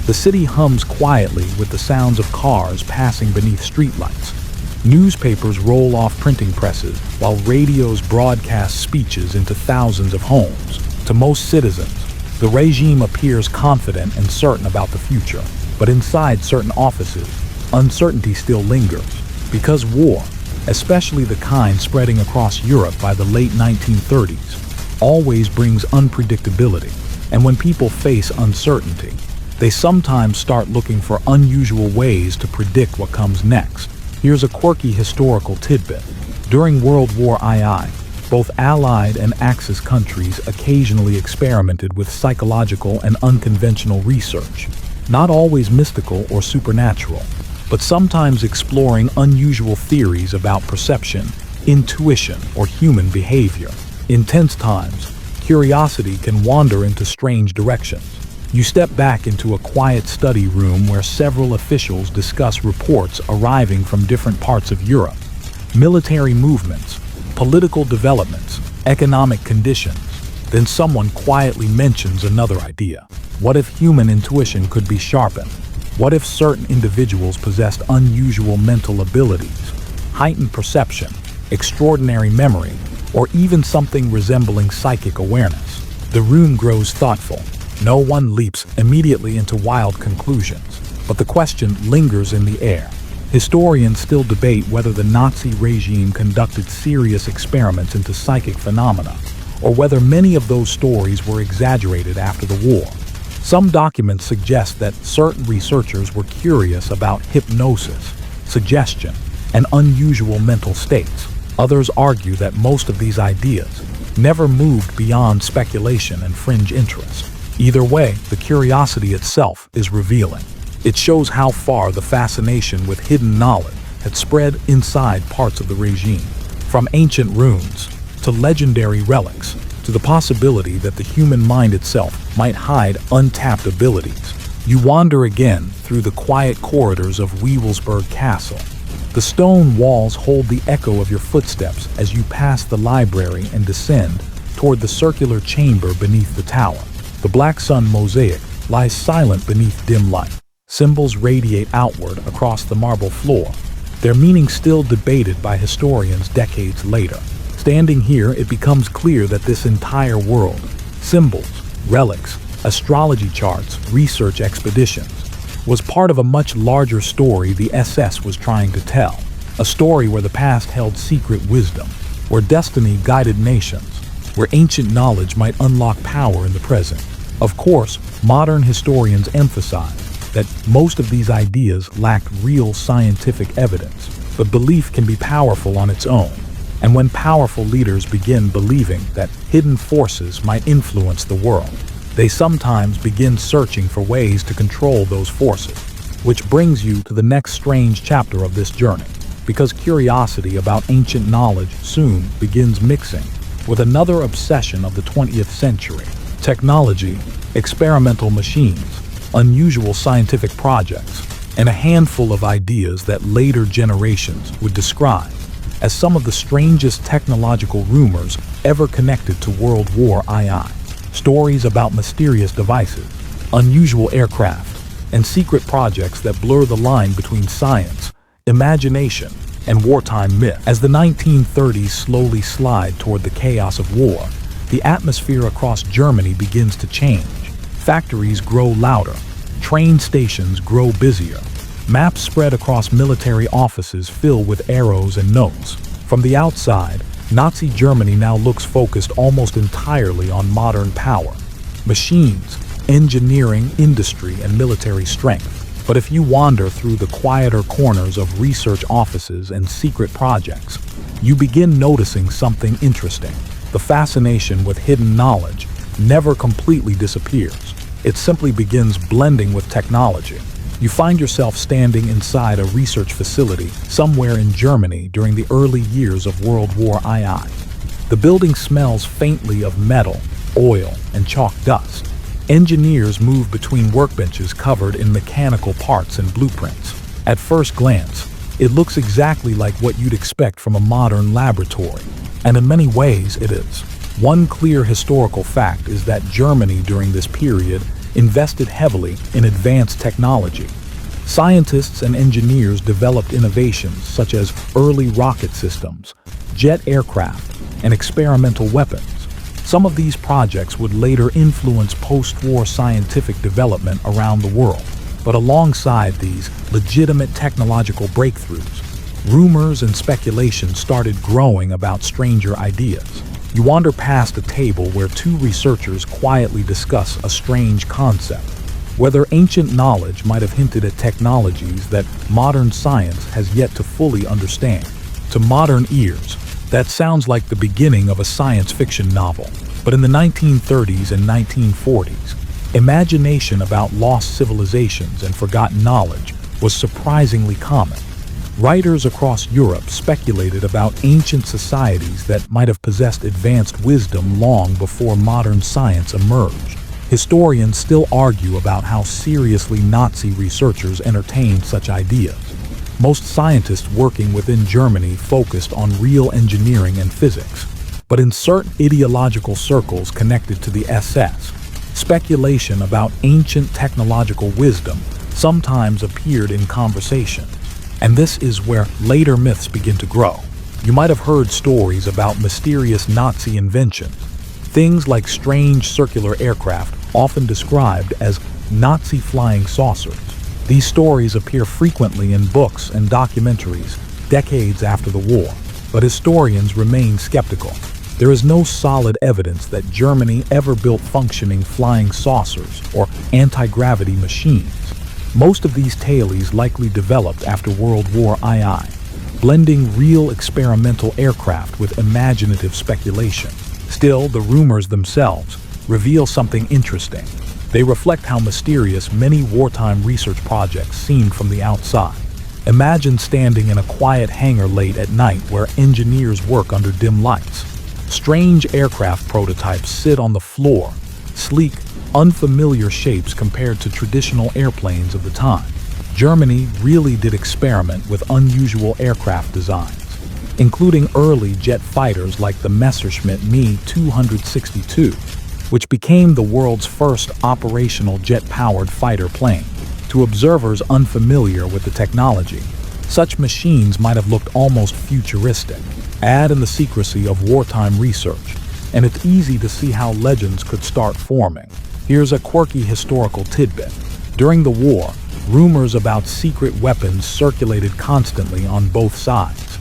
S1: The city hums quietly with the sounds of cars passing beneath streetlights. Newspapers roll off printing presses while radios broadcast speeches into thousands of homes. To most citizens, the regime appears confident and certain about the future. But inside certain offices, uncertainty still lingers. Because war, especially the kind spreading across Europe by the late 1930s, always brings unpredictability. And when people face uncertainty, they sometimes start looking for unusual ways to predict what comes next. Here's a quirky historical tidbit. During World War II, both Allied and Axis countries occasionally experimented with psychological and unconventional research, not always mystical or supernatural, but sometimes exploring unusual theories about perception, intuition, or human behavior. In tense times, curiosity can wander into strange directions. You step back into a quiet study room where several officials discuss reports arriving from different parts of Europe. Military movements, political developments, economic conditions. Then someone quietly mentions another idea. What if human intuition could be sharpened? What if certain individuals possessed unusual mental abilities, heightened perception, extraordinary memory, or even something resembling psychic awareness? The room grows thoughtful. No one leaps immediately into wild conclusions, but the question lingers in the air. Historians still debate whether the Nazi regime conducted serious experiments into psychic phenomena, or whether many of those stories were exaggerated after the war. Some documents suggest that certain researchers were curious about hypnosis, suggestion, and unusual mental states. Others argue that most of these ideas never moved beyond speculation and fringe interest. Either way, the curiosity itself is revealing. It shows how far the fascination with hidden knowledge had spread inside parts of the regime. From ancient runes to legendary relics to the possibility that the human mind itself might hide untapped abilities. You wander again through the quiet corridors of Wewelsburg Castle. The stone walls hold the echo of your footsteps as you pass the library and descend toward the circular chamber beneath the tower. The black sun mosaic lies silent beneath dim light. Symbols radiate outward across the marble floor, their meaning still debated by historians decades later. Standing here, it becomes clear that this entire world, symbols, relics, astrology charts, research expeditions, was part of a much larger story the SS was trying to tell. A story where the past held secret wisdom, where destiny guided nations, where ancient knowledge might unlock power in the present. Of course, modern historians emphasize that most of these ideas lack real scientific evidence, but belief can be powerful on its own. And when powerful leaders begin believing that hidden forces might influence the world, they sometimes begin searching for ways to control those forces. Which brings you to the next strange chapter of this journey, because curiosity about ancient knowledge soon begins mixing with another obsession of the 20th century: technology, experimental machines, unusual scientific projects, and a handful of ideas that later generations would describe as some of the strangest technological rumors ever connected to World War II. Stories about mysterious devices, unusual aircraft, and secret projects that blur the line between science, imagination, and wartime myth. As the 1930s slowly slide toward the chaos of war, the atmosphere across Germany begins to change. Factories grow louder, train stations grow busier, maps spread across military offices fill with arrows and notes. From the outside, Nazi Germany now looks focused almost entirely on modern power, machines, engineering, industry, and military strength. But if you wander through the quieter corners of research offices and secret projects, you begin noticing something interesting. The fascination with hidden knowledge never completely disappears. It simply begins blending with technology. You find yourself standing inside a research facility somewhere in Germany during the early years of World War II. The building smells faintly of metal, oil, and chalk dust. Engineers move between workbenches covered in mechanical parts and blueprints. At first glance, it looks exactly like what you'd expect from a modern laboratory, and in many ways it is. One clear historical fact is that Germany during this period invested heavily in advanced technology. Scientists and engineers developed innovations such as early rocket systems, jet aircraft, and experimental weapons. Some of these projects would later influence post-war scientific development around the world. But alongside these legitimate technological breakthroughs, rumors and speculation started growing about stranger ideas. You wander past a table where two researchers quietly discuss a strange concept: whether ancient knowledge might have hinted at technologies that modern science has yet to fully understand. To modern ears, that sounds like the beginning of a science fiction novel. But in the 1930s and 1940s, imagination about lost civilizations and forgotten knowledge was surprisingly common. Writers across Europe speculated about ancient societies that might have possessed advanced wisdom long before modern science emerged. Historians still argue about how seriously Nazi researchers entertained such ideas. Most scientists working within Germany focused on real engineering and physics. But in certain ideological circles connected to the SS, speculation about ancient technological wisdom sometimes appeared in conversation. And this is where later myths begin to grow. You might have heard stories about mysterious Nazi inventions, things like strange circular aircraft often described as Nazi flying saucers. These stories appear frequently in books and documentaries decades after the war, but historians remain skeptical. There is no solid evidence that Germany ever built functioning flying saucers or anti-gravity machines. Most of these tales likely developed after World War II, blending real experimental aircraft with imaginative speculation. Still, the rumors themselves reveal something interesting. They reflect how mysterious many wartime research projects seemed from the outside. Imagine standing in a quiet hangar late at night where engineers work under dim lights. Strange aircraft prototypes sit on the floor, sleek, unfamiliar shapes compared to traditional airplanes of the time. Germany really did experiment with unusual aircraft designs, including early jet fighters like the Messerschmitt Me 262, which became the world's first operational jet-powered fighter plane. To observers unfamiliar with the technology, such machines might have looked almost futuristic. Add in the secrecy of wartime research, and it's easy to see how legends could start forming. Here's a quirky historical tidbit. During the war, rumors about secret weapons circulated constantly on both sides.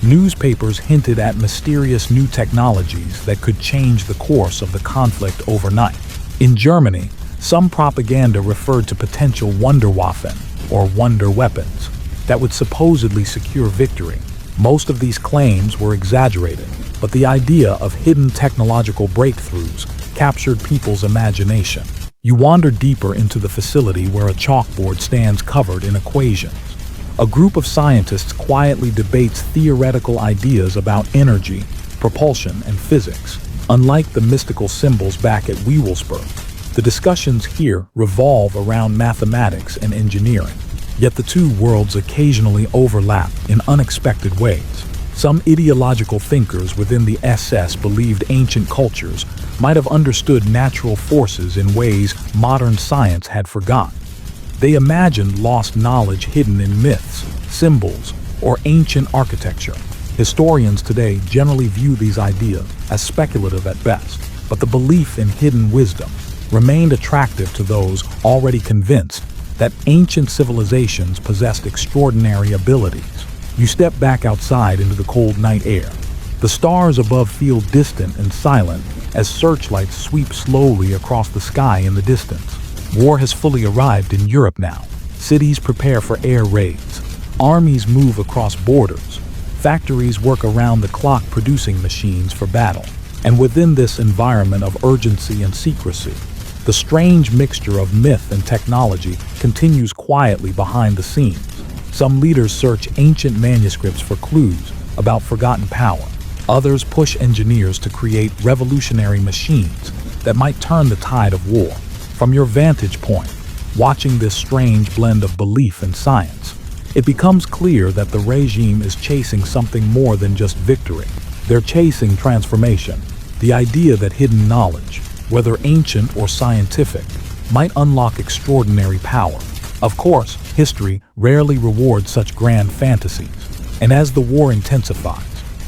S1: Newspapers hinted at mysterious new technologies that could change the course of the conflict overnight. In Germany, some propaganda referred to potential Wunderwaffen, or wonder weapons, that would supposedly secure victory. Most of these claims were exaggerated, but the idea of hidden technological breakthroughs captured people's imagination. You wander deeper into the facility where a chalkboard stands covered in equations. A group of scientists quietly debates theoretical ideas about energy, propulsion, and physics. Unlike the mystical symbols back at Wewelsburg, the discussions here revolve around mathematics and engineering. Yet the two worlds occasionally overlap in unexpected ways. Some ideological thinkers within the SS believed ancient cultures might have understood natural forces in ways modern science had forgotten. They imagined lost knowledge hidden in myths, symbols, or ancient architecture. Historians today generally view these ideas as speculative at best, but the belief in hidden wisdom remained attractive to those already convinced that ancient civilizations possessed extraordinary abilities. You step back outside into the cold night air. The stars above feel distant and silent as searchlights sweep slowly across the sky in the distance. War has fully arrived in Europe now. Cities prepare for air raids. Armies move across borders. Factories work around the clock producing machines for battle. And within this environment of urgency and secrecy, the strange mixture of myth and technology continues quietly behind the scenes. Some leaders search ancient manuscripts for clues about forgotten power. Others push engineers to create revolutionary machines that might turn the tide of war. From your vantage point, watching this strange blend of belief and science, it becomes clear that the regime is chasing something more than just victory. They're chasing transformation, the idea that hidden knowledge, whether ancient or scientific, might unlock extraordinary power. Of course, history rarely rewards such grand fantasies, and as the war intensifies,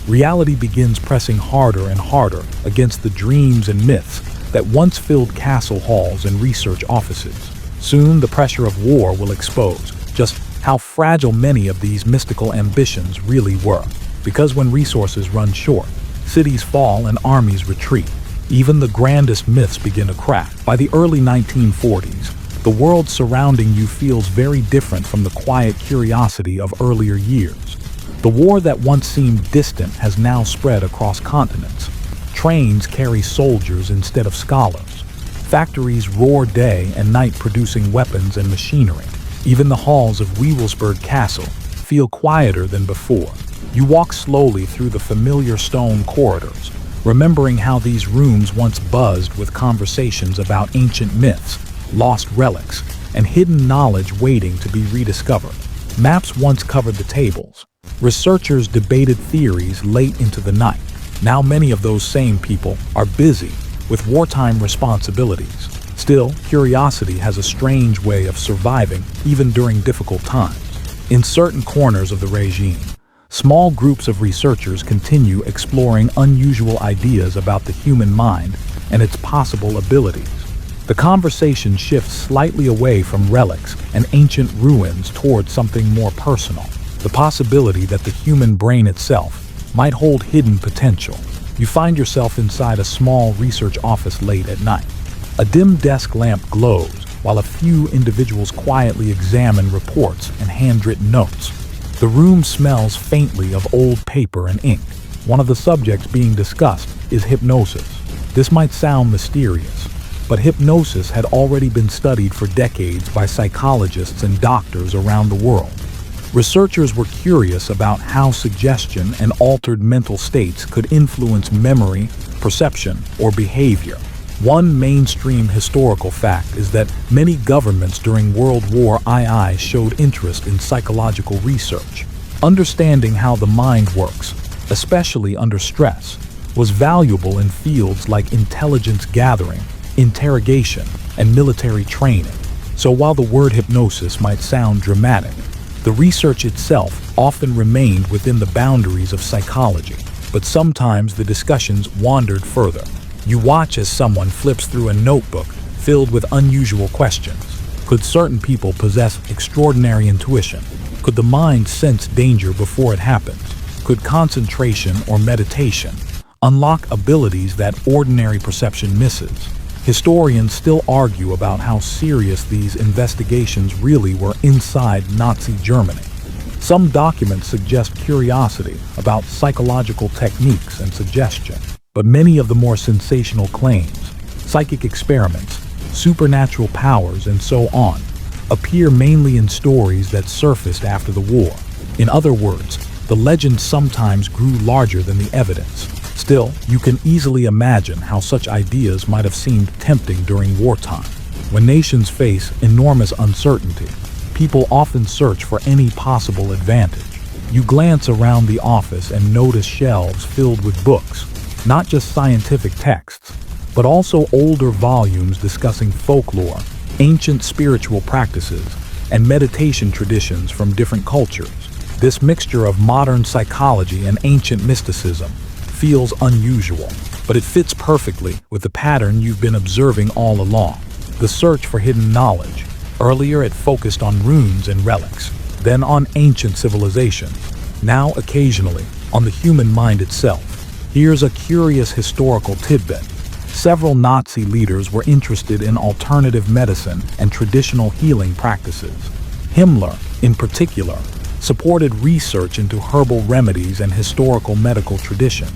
S1: reality begins pressing harder and harder against the dreams and myths that once filled castle halls and research offices. Soon, the pressure of war will expose just how fragile many of these mystical ambitions really were. Because when resources run short, cities fall and armies retreat. Even the grandest myths begin to crack. By the early 1940s, the world surrounding you feels very different from the quiet curiosity of earlier years. The war that once seemed distant has now spread across continents. Trains carry soldiers instead of scholars. Factories roar day and night producing weapons and machinery. Even the halls of Wewelsburg Castle feel quieter than before. You walk slowly through the familiar stone corridors, remembering how these rooms once buzzed with conversations about ancient myths, lost relics, and hidden knowledge waiting to be rediscovered. Maps once covered the tables. Researchers debated theories late into the night. Now many of those same people are busy with wartime responsibilities. Still, curiosity has a strange way of surviving even during difficult times. In certain corners of the regime, small groups of researchers continue exploring unusual ideas about the human mind and its possible abilities. The conversation shifts slightly away from relics and ancient ruins towards something more personal, the possibility that the human brain itself might hold hidden potential. You find yourself inside a small research office late at night. A dim desk lamp glows while a few individuals quietly examine reports and handwritten notes. The room smells faintly of old paper and ink. One of the subjects being discussed is hypnosis. This might sound mysterious, but hypnosis had already been studied for decades by psychologists and doctors around the world. Researchers were curious about how suggestion and altered mental states could influence memory, perception, or behavior. One mainstream historical fact is that many governments during World War II showed interest in psychological research. Understanding how the mind works, especially under stress, was valuable in fields like intelligence gathering, interrogation, and military training. So while the word hypnosis might sound dramatic, the research itself often remained within the boundaries of psychology. But sometimes the discussions wandered further. You watch as someone flips through a notebook filled with unusual questions. Could certain people possess extraordinary intuition? Could the mind sense danger before it happens? Could concentration or meditation unlock abilities that ordinary perception misses? Historians still argue about how serious these investigations really were inside Nazi Germany. Some documents suggest curiosity about psychological techniques and suggestion, but many of the more sensational claims, psychic experiments, supernatural powers, and so on, appear mainly in stories that surfaced after the war. In other words, the legend sometimes grew larger than the evidence. Still, you can easily imagine how such ideas might have seemed tempting during wartime. When nations face enormous uncertainty, people often search for any possible advantage. You glance around the office and notice shelves filled with books, not just scientific texts, but also older volumes discussing folklore, ancient spiritual practices, and meditation traditions from different cultures. This mixture of modern psychology and ancient mysticism feels unusual, but it fits perfectly with the pattern you've been observing all along. The search for hidden knowledge. Earlier it focused on runes and relics, then on ancient civilizations, now occasionally on the human mind itself. Here's a curious historical tidbit. Several Nazi leaders were interested in alternative medicine and traditional healing practices. Himmler, in particular, supported research into herbal remedies and historical medical traditions.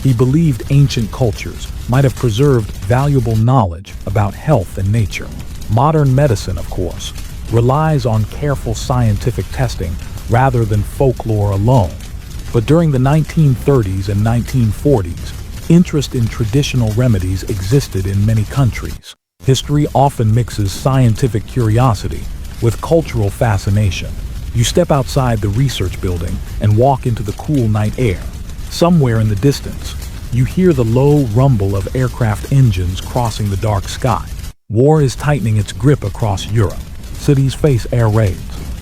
S1: He believed ancient cultures might have preserved valuable knowledge about health and nature. Modern medicine, of course, relies on careful scientific testing rather than folklore alone. But during the 1930s and 1940s, interest in traditional remedies existed in many countries. History often mixes scientific curiosity with cultural fascination. You step outside the research building and walk into the cool night air. Somewhere in the distance, you hear the low rumble of aircraft engines crossing the dark sky. War is tightening its grip across Europe. Cities face air raids.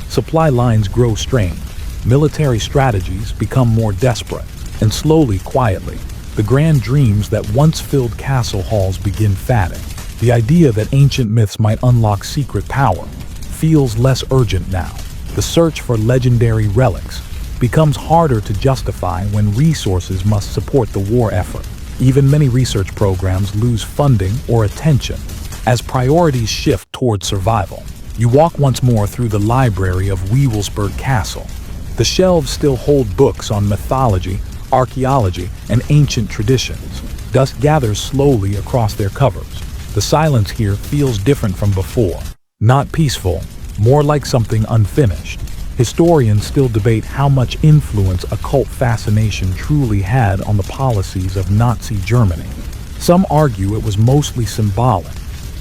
S1: Supply lines grow strained. Military strategies become more desperate. And slowly, quietly, the grand dreams that once filled castle halls begin fading. The idea that ancient myths might unlock secret power feels less urgent now. The search for legendary relics becomes harder to justify when resources must support the war effort. Even many research programs lose funding or attention as priorities shift toward survival. You walk once more through the library of Wewelsburg Castle. The shelves still hold books on mythology, archaeology, and ancient traditions. Dust gathers slowly across their covers. The silence here feels different from before. Not peaceful, more like something unfinished. Historians still debate how much influence occult fascination truly had on the policies of Nazi Germany. Some argue it was mostly symbolic,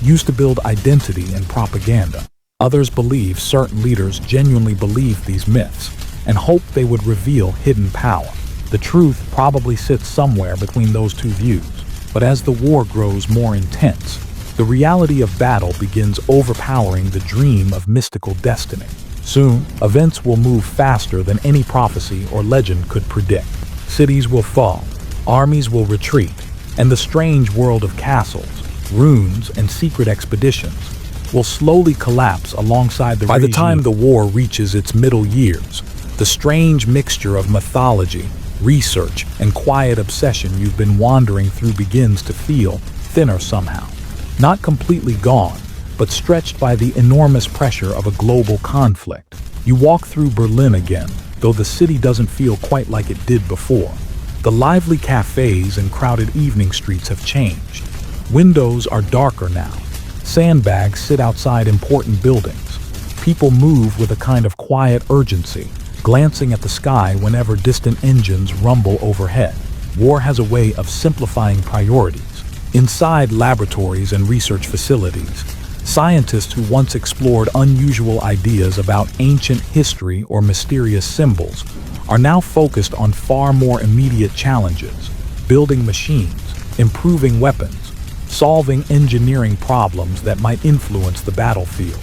S1: used to build identity and propaganda. Others believe certain leaders genuinely believed these myths and hoped they would reveal hidden power. The truth probably sits somewhere between those two views. But as the war grows more intense, the reality of battle begins overpowering the dream of mystical destiny. Soon, events will move faster than any prophecy or legend could predict. Cities will fall, armies will retreat, and the strange world of castles, runes, and secret expeditions will slowly collapse alongside the regime. By the time the war reaches its middle years, the strange mixture of mythology, research, and quiet obsession you've been wandering through begins to feel thinner somehow. Not completely gone, but stretched by the enormous pressure of a global conflict. You walk through Berlin again, though the city doesn't feel quite like it did before. The lively cafes and crowded evening streets have changed. Windows are darker now. Sandbags sit outside important buildings. People move with a kind of quiet urgency, glancing at the sky whenever distant engines rumble overhead. War has a way of simplifying priorities. Inside laboratories and research facilities, scientists who once explored unusual ideas about ancient history or mysterious symbols are now focused on far more immediate challenges: building machines, improving weapons, solving engineering problems that might influence the battlefield.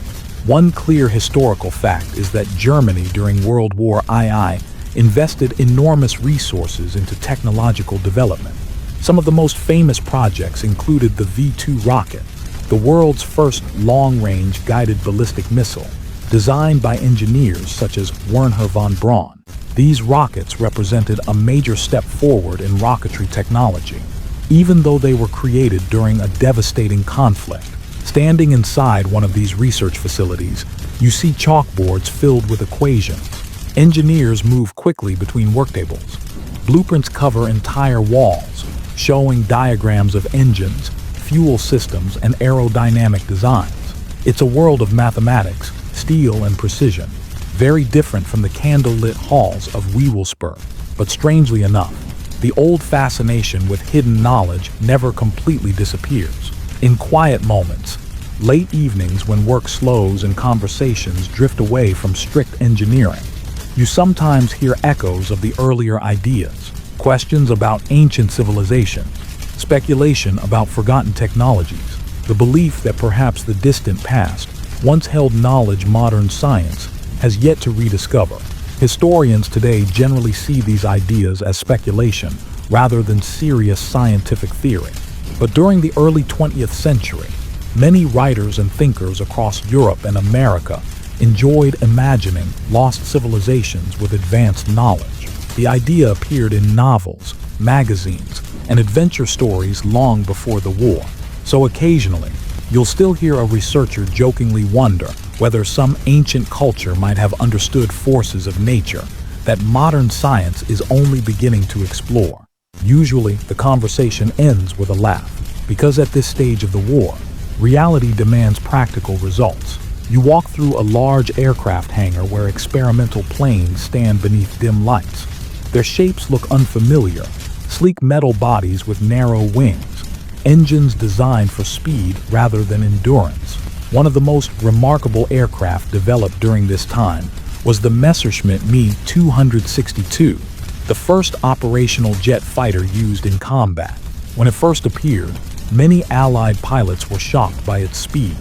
S1: One clear historical fact is that Germany during World War II invested enormous resources into technological development. Some of the most famous projects included the V-2 rocket, the world's first long-range guided ballistic missile, designed by engineers such as Wernher von Braun. These rockets represented a major step forward in rocketry technology, even though they were created during a devastating conflict. Standing inside one of these research facilities, you see chalkboards filled with equations. Engineers move quickly between worktables. Blueprints cover entire walls, showing diagrams of engines, fuel systems, and aerodynamic designs. It's a world of mathematics, steel, and precision, very different from the candlelit halls of Wewelsburg. But strangely enough, the old fascination with hidden knowledge never completely disappears. In quiet moments, late evenings when work slows and conversations drift away from strict engineering, you sometimes hear echoes of the earlier ideas, questions about ancient civilizations, speculation about forgotten technologies, the belief that perhaps the distant past once held knowledge modern science has yet to rediscover. Historians today generally see these ideas as speculation rather than serious scientific theory. But during the early 20th century, many writers and thinkers across Europe and America enjoyed imagining lost civilizations with advanced knowledge. The idea appeared in novels, magazines, and adventure stories long before the war. So occasionally, you'll still hear a researcher jokingly wonder whether some ancient culture might have understood forces of nature that modern science is only beginning to explore. Usually, the conversation ends with a laugh, because at this stage of the war, reality demands practical results. You walk through a large aircraft hangar where experimental planes stand beneath dim lights. Their shapes look unfamiliar, sleek metal bodies with narrow wings, engines designed for speed rather than endurance. One of the most remarkable aircraft developed during this time was the Messerschmitt Me 262, the first operational jet fighter used in combat. When it first appeared, many Allied pilots were shocked by its speed.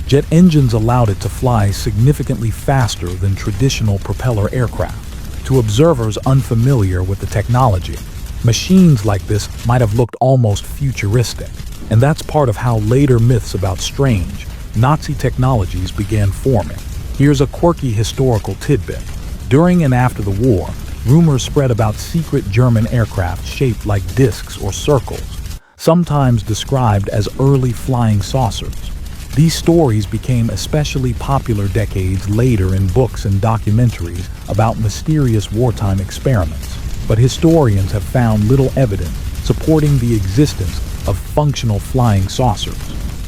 S1: Jet engines allowed it to fly significantly faster than traditional propeller aircraft. To observers unfamiliar with the technology, machines like this might have looked almost futuristic, and that's part of how later myths about strange, Nazi technologies began forming. Here's a quirky historical tidbit. During and after the war, rumors spread about secret German aircraft shaped like discs or circles, sometimes described as early flying saucers. These stories became especially popular decades later in books and documentaries about mysterious wartime experiments. But historians have found little evidence supporting the existence of functional flying saucers.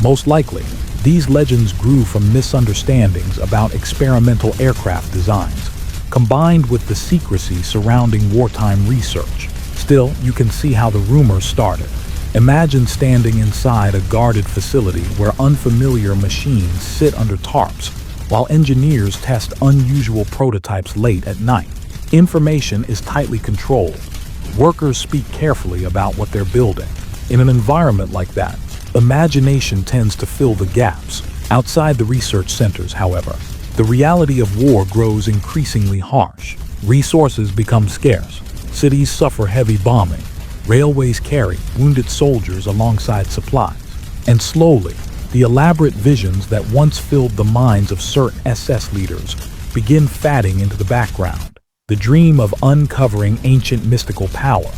S1: Most likely, these legends grew from misunderstandings about experimental aircraft designs, combined with the secrecy surrounding wartime research. Still, you can see how the rumors started. Imagine standing inside a guarded facility where unfamiliar machines sit under tarps, while engineers test unusual prototypes late at night. Information is tightly controlled. Workers speak carefully about what they're building. In an environment like that, imagination tends to fill the gaps. Outside the research centers, however, the reality of war grows increasingly harsh. Resources become scarce. Cities suffer heavy bombing. Railways carry wounded soldiers alongside supplies. And slowly, the elaborate visions that once filled the minds of certain SS leaders begin fading into the background. The dream of uncovering ancient mystical power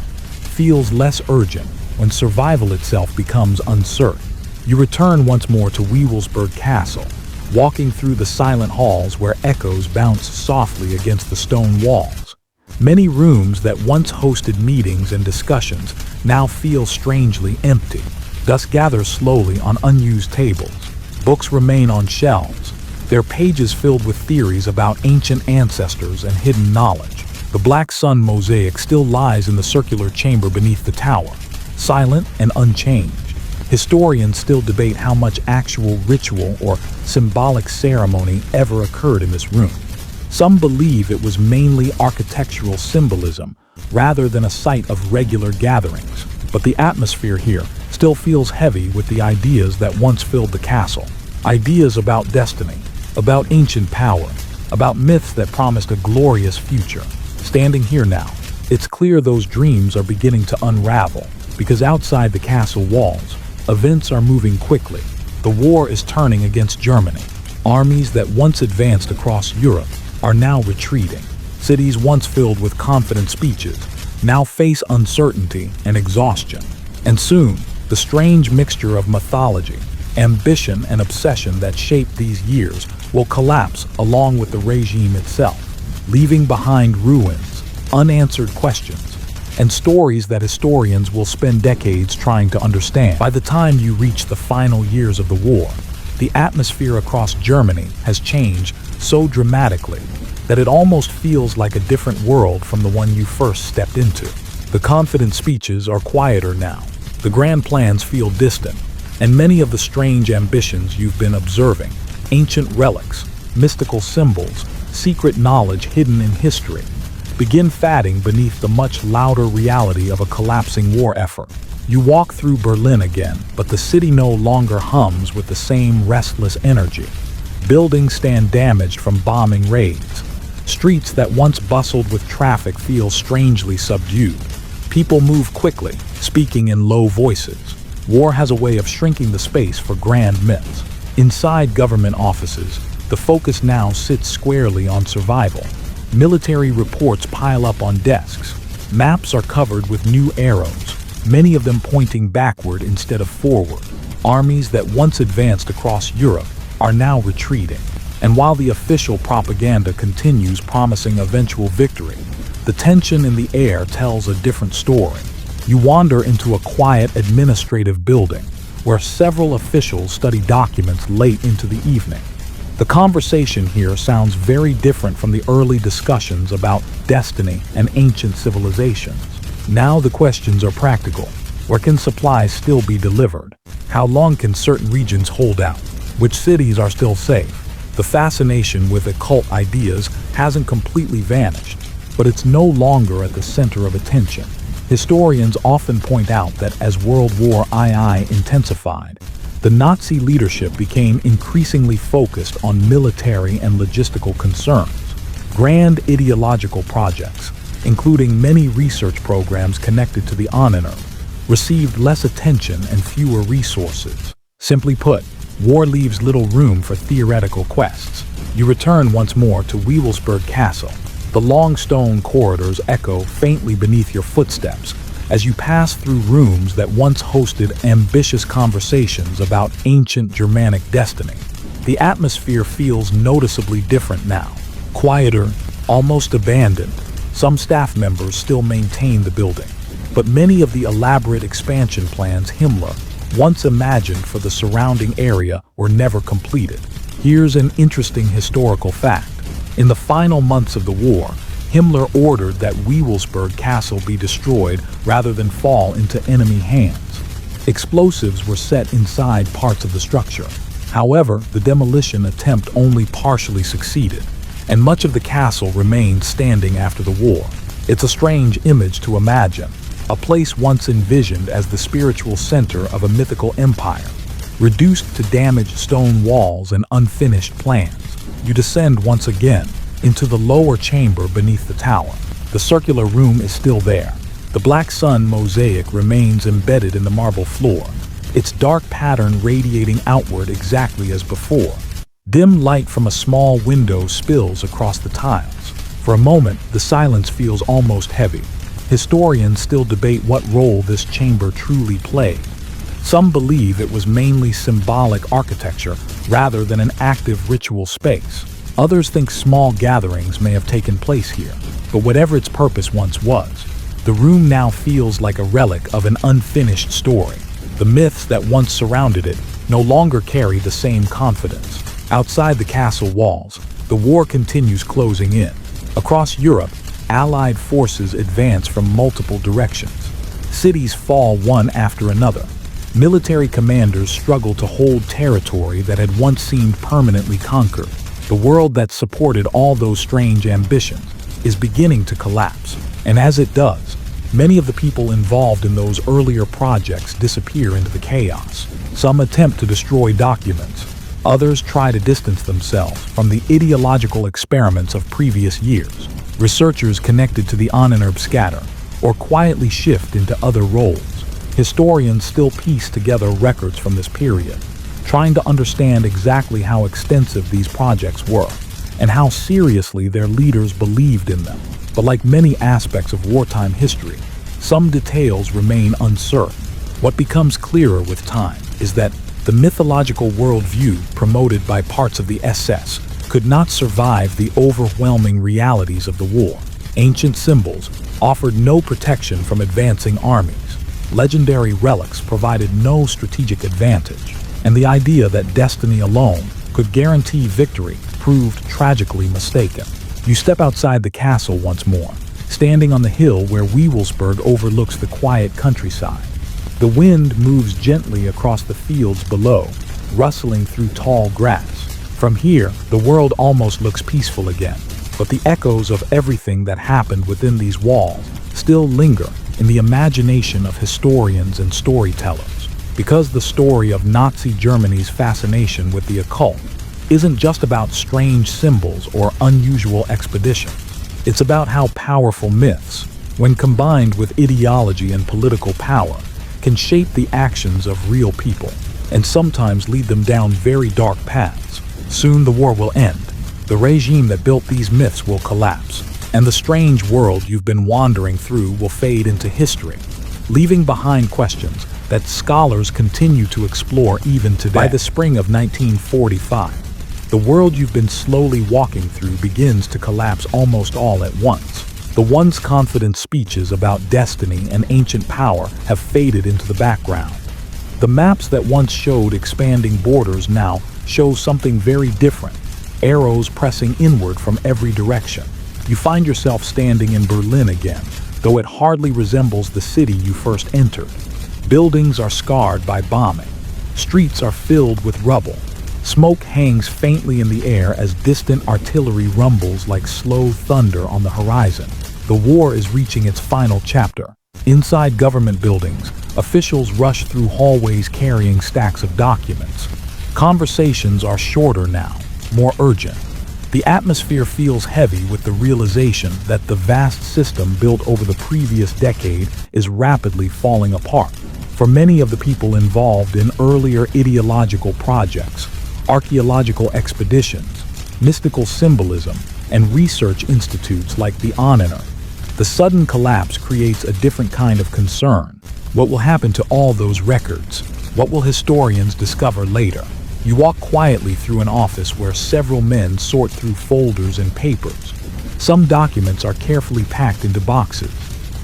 S1: feels less urgent when survival itself becomes uncertain. You return once more to Wewelsburg Castle, walking through the silent halls where echoes bounce softly against the stone walls. Many rooms that once hosted meetings and discussions now feel strangely empty. Dust gathers slowly on unused tables. Books remain on shelves, their pages filled with theories about ancient ancestors and hidden knowledge. The Black Sun mosaic still lies in the circular chamber beneath the tower, silent and unchanged. Historians still debate how much actual ritual or symbolic ceremony ever occurred in this room. Some believe it was mainly architectural symbolism rather than a site of regular gatherings, but the atmosphere here still feels heavy with the ideas that once filled the castle. Ideas about destiny, about ancient power, about myths that promised a glorious future. Standing here now, it's clear those dreams are beginning to unravel, because outside the castle walls, events are moving quickly. The war is turning against Germany. Armies that once advanced across Europe are now retreating. Cities once filled with confident speeches now face uncertainty and exhaustion. And soon, the strange mixture of mythology, ambition, and obsession that shaped these years will collapse along with the regime itself, leaving behind ruins, unanswered questions, and stories that historians will spend decades trying to understand. By the time you reach the final years of the war, the atmosphere across Germany has changed so dramatically that it almost feels like a different world from the one you first stepped into. The confident speeches are quieter now. The grand plans feel distant, and many of the strange ambitions you've been observing, ancient relics, mystical symbols, secret knowledge hidden in history, begin fading beneath the much louder reality of a collapsing war effort. You walk through Berlin again, but the city no longer hums with the same restless energy. Buildings stand damaged from bombing raids. Streets that once bustled with traffic feel strangely subdued. People move quickly, speaking in low voices. War has a way of shrinking the space for grand myths. Inside government offices, the focus now sits squarely on survival. Military reports pile up on desks. Maps are covered with new arrows, many of them pointing backward instead of forward. Armies that once advanced across Europe are now retreating. And while the official propaganda continues promising eventual victory, the tension in the air tells a different story. You wander into a quiet administrative building where several officials study documents late into the evening. The conversation here sounds very different from the early discussions about destiny and ancient civilizations. Now the questions are practical. Where can supplies still be delivered? How long can certain regions hold out? Which cities are still safe? The fascination with occult ideas hasn't completely vanished, but it's no longer at the center of attention. Historians often point out that as World War II intensified, the Nazi leadership became increasingly focused on military and logistical concerns. Grand ideological projects, including many research programs connected to the Aryan, received less attention and fewer resources. Simply put, war leaves little room for theoretical quests. You return once more to Wewelsburg Castle. The long stone corridors echo faintly beneath your footsteps as you pass through rooms that once hosted ambitious conversations about ancient Germanic destiny. The atmosphere feels noticeably different now, quieter, almost abandoned. Some staff members still maintain the building, but many of the elaborate expansion plans Himmler once imagined for the surrounding area were never completed. Here's an interesting historical fact. In the final months of the war, Himmler ordered that Wewelsburg Castle be destroyed rather than fall into enemy hands. Explosives were set inside parts of the structure. However, the demolition attempt only partially succeeded, and much of the castle remained standing after the war. It's a strange image to imagine, a place once envisioned as the spiritual center of a mythical empire, reduced to damaged stone walls and unfinished plans. You descend once again into the lower chamber beneath the tower. The circular room is still there. The black sun mosaic remains embedded in the marble floor, its dark pattern radiating outward exactly as before. Dim light from a small window spills across the tiles. For a moment, the silence feels almost heavy. Historians still debate what role this chamber truly played. Some believe it was mainly symbolic architecture rather than an active ritual space. Others think small gatherings may have taken place here, but whatever its purpose once was, the room now feels like a relic of an unfinished story. The myths that once surrounded it no longer carry the same confidence. Outside the castle walls, the war continues closing in. Across Europe, Allied forces advance from multiple directions. Cities fall one after another. Military commanders struggle to hold territory that had once seemed permanently conquered. The world that supported all those strange ambitions is beginning to collapse, and as it does, many of the people involved in those earlier projects disappear into the chaos. Some attempt to destroy documents. Others try to distance themselves from the ideological experiments of previous years. Researchers connected to the Aryan scatter or quietly shift into other roles. Historians still piece together records from this period, trying to understand exactly how extensive these projects were and how seriously their leaders believed in them. But like many aspects of wartime history, some details remain uncertain. What becomes clearer with time is that the mythological worldview promoted by parts of the SS could not survive the overwhelming realities of the war. Ancient symbols offered no protection from advancing armies. Legendary relics provided no strategic advantage, and the idea that destiny alone could guarantee victory proved tragically mistaken. You step outside the castle once more, standing on the hill where Wewelsburg overlooks the quiet countryside. The wind moves gently across the fields below, rustling through tall grass. From here, the world almost looks peaceful again, but the echoes of everything that happened within these walls still linger in the imagination of historians and storytellers. Because the story of Nazi Germany's fascination with the occult isn't just about strange symbols or unusual expeditions. It's about how powerful myths, when combined with ideology and political power, can shape the actions of real people and sometimes lead them down very dark paths. Soon the war will end. The regime that built these myths will collapse, and the strange world you've been wandering through will fade into history, leaving behind questions that scholars continue to explore even today. By the spring of 1945, the world you've been slowly walking through begins to collapse almost all at once. The once confident speeches about destiny and ancient power have faded into the background. The maps that once showed expanding borders now show something very different, arrows pressing inward from every direction. You find yourself standing in Berlin again, though it hardly resembles the city you first entered. Buildings are scarred by bombing. Streets are filled with rubble. Smoke hangs faintly in the air as distant artillery rumbles like slow thunder on the horizon. The war is reaching its final chapter. Inside government buildings, officials rush through hallways carrying stacks of documents. Conversations are shorter now, more urgent. The atmosphere feels heavy with the realization that the vast system built over the previous decade is rapidly falling apart. For many of the people involved in earlier ideological projects, archaeological expeditions, mystical symbolism, and research institutes like the Oniner, the sudden collapse creates a different kind of concern. What will happen to all those records? What will historians discover later? You walk quietly through an office where several men sort through folders and papers. Some documents are carefully packed into boxes.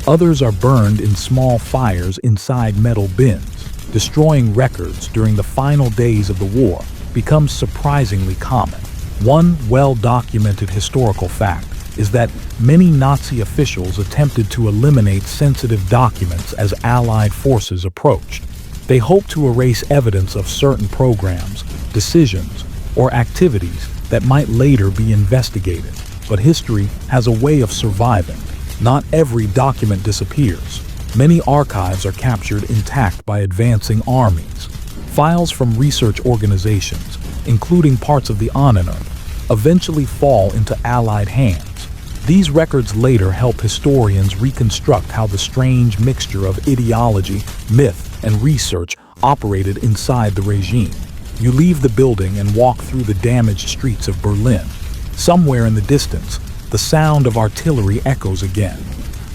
S1: Others are burned in small fires inside metal bins. Destroying records during the final days of the war becomes surprisingly common. One well-documented historical fact is that many Nazi officials attempted to eliminate sensitive documents as Allied forces approached. They hoped to erase evidence of certain programs, decisions, or activities that might later be investigated. But history has a way of surviving. Not every document disappears. Many archives are captured intact by advancing armies. Files from research organizations, including parts of the Oniner, eventually fall into Allied hands. These records later help historians reconstruct how the strange mixture of ideology, myth, and research operated inside the regime. You leave the building and walk through the damaged streets of Berlin. Somewhere in the distance, the sound of artillery echoes again.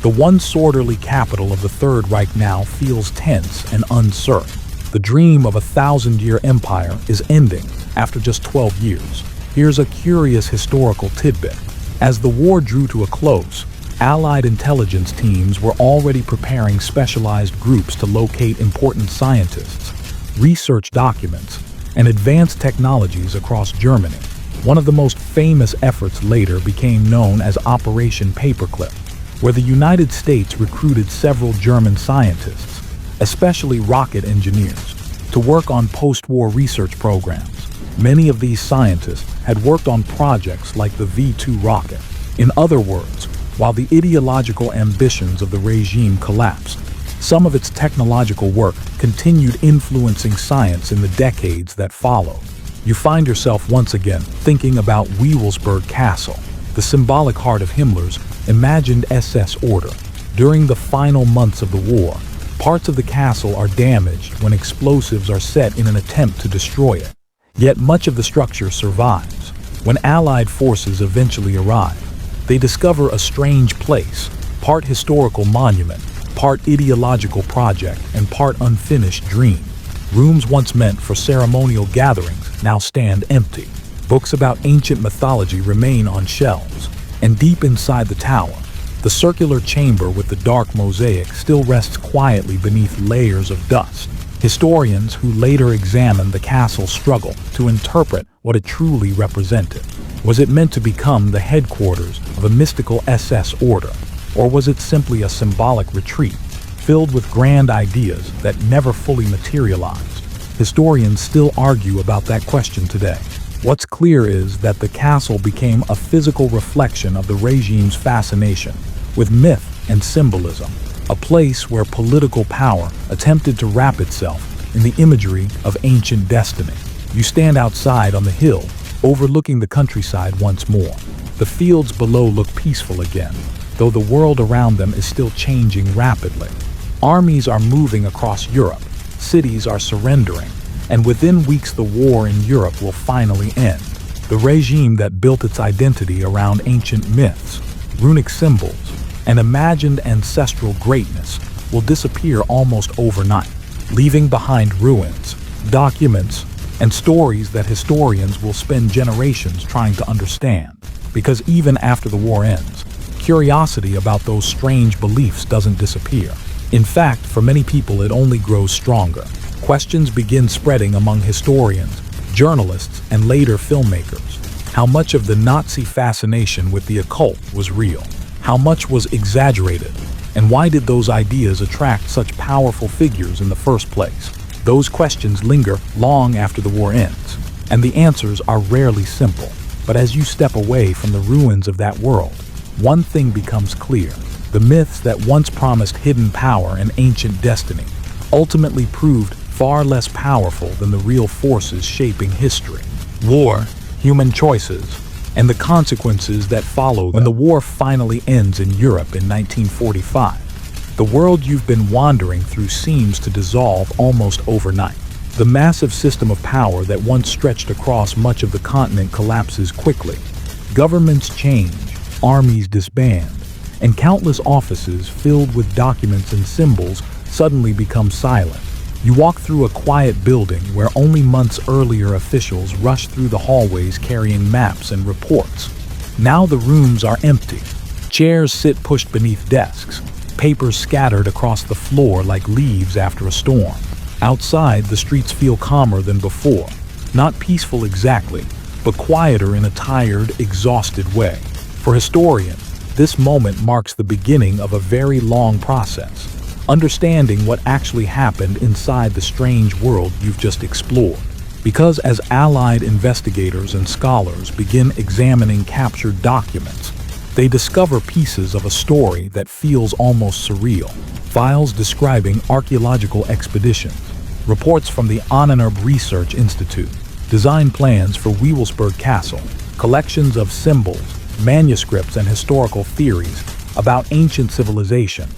S1: The once orderly capital of the Third Reich now feels tense and uncertain. The dream of a 1,000-year empire is ending after just 12 years. Here's a curious historical tidbit. As the war drew to a close, Allied intelligence teams were already preparing specialized groups to locate important scientists, research documents, and advanced technologies across Germany. One of the most famous efforts later became known as Operation Paperclip, where the United States recruited several German scientists, especially rocket engineers, to work on post-war research programs. Many of these scientists had worked on projects like the V2 rocket. In other words, while the ideological ambitions of the regime collapsed, some of its technological work continued influencing science in the decades that followed. You find yourself once again thinking about Wewelsburg Castle, the symbolic heart of Himmler's imagined SS order. During the final months of the war, parts of the castle are damaged when explosives are set in an attempt to destroy it. Yet much of the structure survives. When Allied forces eventually arrive, they discover a strange place, part historical monument, part ideological project, and part unfinished dream. Rooms once meant for ceremonial gatherings now stand empty. Books about ancient mythology remain on shelves, and deep inside the tower, The circular chamber with the dark mosaic still rests quietly beneath layers of dust. Historians who later examined the castle struggle to interpret what it truly represented. Was it meant to become the headquarters of a mystical SS order, or was it simply a symbolic retreat filled with grand ideas that never fully materialized? Historians still argue about that question today. What's clear is that the castle became a physical reflection of the regime's fascination with myth and symbolism, a place where political power attempted to wrap itself in the imagery of ancient destiny. You stand outside on the hill, overlooking the countryside once more. The fields below look peaceful again, though the world around them is still changing rapidly. Armies are moving across Europe, cities are surrendering, and within weeks the war in Europe will finally end. The regime that built its identity around ancient myths, runic symbols, and imagined ancestral greatness will disappear almost overnight, leaving behind ruins, documents, and stories that historians will spend generations trying to understand. Because even after the war ends, curiosity about those strange beliefs doesn't disappear. In fact, for many people it only grows stronger. Questions begin spreading among historians, journalists, and later filmmakers. How much of the Nazi fascination with the occult was real? How much was exaggerated? And why did those ideas attract such powerful figures in the first place? Those questions linger long after the war ends, and the answers are rarely simple. But as you step away from the ruins of that world, one thing becomes clear. The myths that once promised hidden power and ancient destiny ultimately proved far less powerful than the real forces shaping history. War, human choices, and the consequences that follow when the war finally ends in Europe in 1945. The world you've been wandering through seems to dissolve almost overnight. The massive system of power that once stretched across much of the continent collapses quickly. Governments change, armies disband, and countless offices filled with documents and symbols suddenly become silent. You walk through a quiet building where only months earlier officials rushed through the hallways carrying maps and reports. Now the rooms are empty. Chairs sit pushed beneath desks, papers scattered across the floor like leaves after a storm. Outside, the streets feel calmer than before. Not peaceful exactly, but quieter in a tired, exhausted way. For historians, this moment marks the beginning of a very long process. Understanding what actually happened inside the strange world you've just explored. Because as Allied investigators and scholars begin examining captured documents, they discover pieces of a story that feels almost surreal. Files describing archaeological expeditions, reports from the Ahnenerbe Research Institute, design plans for Wewelsburg Castle, collections of symbols, manuscripts, and historical theories about ancient civilizations.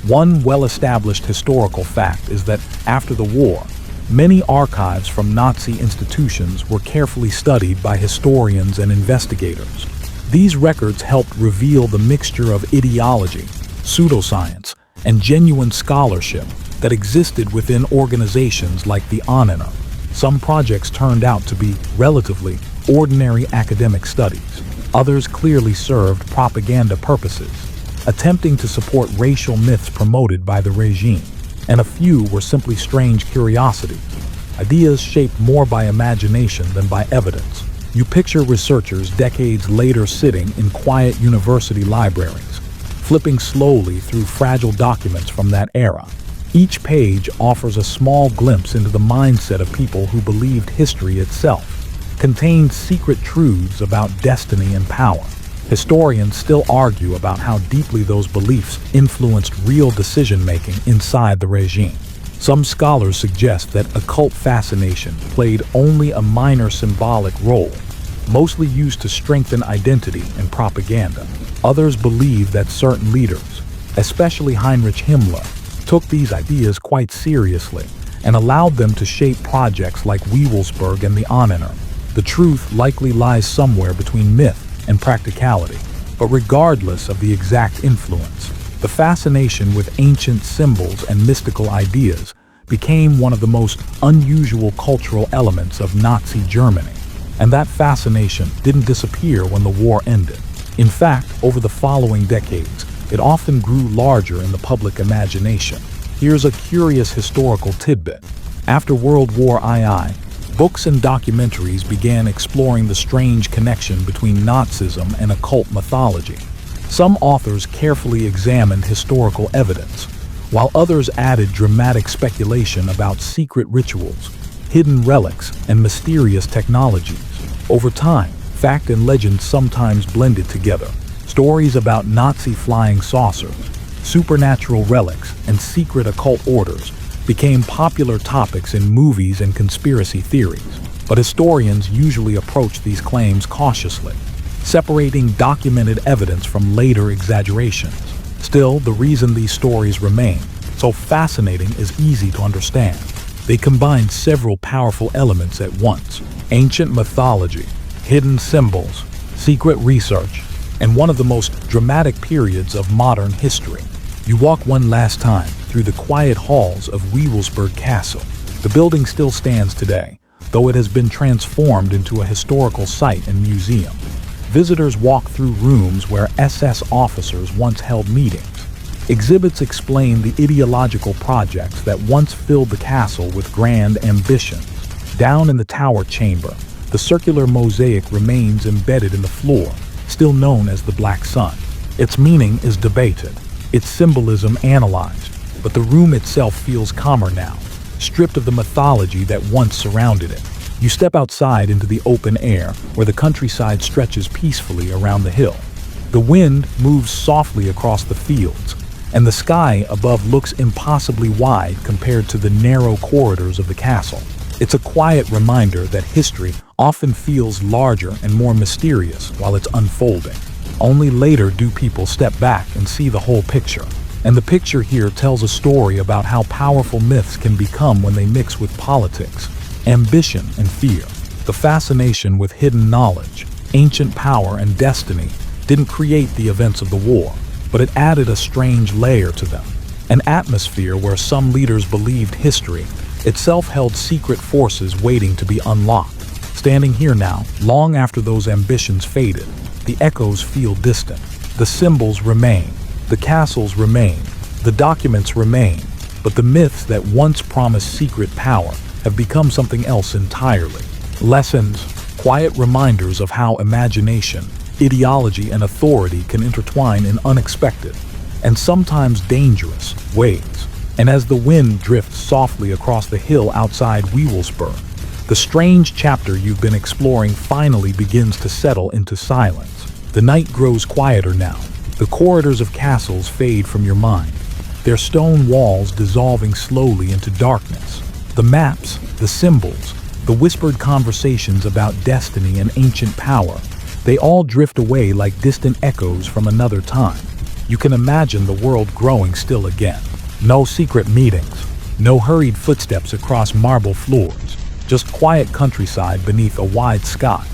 S1: One well-established historical fact is that after the war, many archives from Nazi institutions were carefully studied by historians and investigators. These records helped reveal the mixture of ideology, pseudoscience, and genuine scholarship that existed within organizations like the Ahnenerbe. Some projects turned out to be relatively ordinary academic studies. Others clearly served propaganda purposes, attempting to support racial myths promoted by the regime, and a few were simply strange curiosities, ideas shaped more by imagination than by evidence. You picture researchers decades later sitting in quiet university libraries, flipping slowly through fragile documents from that era. Each page offers a small glimpse into the mindset of people who believed history itself contained secret truths about destiny and power. Historians still argue about how deeply those beliefs influenced real decision-making inside the regime. Some scholars suggest that occult fascination played only a minor symbolic role, mostly used to strengthen identity and propaganda. Others believe that certain leaders, especially Heinrich Himmler, took these ideas quite seriously and allowed them to shape projects like Wewelsburg and the Ahnenerbe. The truth likely lies somewhere between myth and practicality. But regardless of the exact influence, the fascination with ancient symbols and mystical ideas became one of the most unusual cultural elements of Nazi Germany. And that fascination didn't disappear when the war ended. In fact, over the following decades, it often grew larger in the public imagination. Here's a curious historical tidbit. After World War II, books and documentaries began exploring the strange connection between Nazism and occult mythology. Some authors carefully examined historical evidence, while others added dramatic speculation about secret rituals, hidden relics, and mysterious technologies. Over time, fact and legend sometimes blended together. Stories about Nazi flying saucers, supernatural relics, and secret occult orders became popular topics in movies and conspiracy theories. But historians usually approach these claims cautiously, separating documented evidence from later exaggerations. Still, the reason these stories remain so fascinating is easy to understand. They combine several powerful elements at once: ancient mythology, hidden symbols, secret research, and one of the most dramatic periods of modern history. You walk one last time through the quiet halls of Wewelsburg Castle. The building still stands today, though it has been transformed into a historical site and museum. Visitors walk through rooms where SS officers once held meetings. Exhibits explain the ideological projects that once filled the castle with grand ambitions. Down in the tower chamber, the circular mosaic remains embedded in the floor, still known as the Black Sun. Its meaning is debated, its symbolism analyzed, but the room itself feels calmer now, stripped of the mythology that once surrounded it. You step outside into the open air, where the countryside stretches peacefully around the hill. The wind moves softly across the fields, and the sky above looks impossibly wide compared to the narrow corridors of the castle. It's a quiet reminder that history often feels larger and more mysterious while it's unfolding. Only later do people step back and see the whole picture. And the picture here tells a story about how powerful myths can become when they mix with politics, ambition, and fear. The fascination with hidden knowledge, ancient power, and destiny didn't create the events of the war, but it added a strange layer to them. An atmosphere where some leaders believed history itself held secret forces waiting to be unlocked. Standing here now, long after those ambitions faded, the echoes feel distant. The symbols remain, the castles remain, the documents remain, but the myths that once promised secret power have become something else entirely. Lessons, quiet reminders of how imagination, ideology, and authority can intertwine in unexpected and sometimes dangerous ways. And as the wind drifts softly across the hill outside Wewelsburg, the strange chapter you've been exploring finally begins to settle into silence. The night grows quieter now. The corridors of castles fade from your mind, their stone walls dissolving slowly into darkness. The maps, the symbols, the whispered conversations about destiny and ancient power, they all drift away like distant echoes from another time. You can imagine the world growing still again. No secret meetings, no hurried footsteps across marble floors, just quiet countryside beneath a wide sky.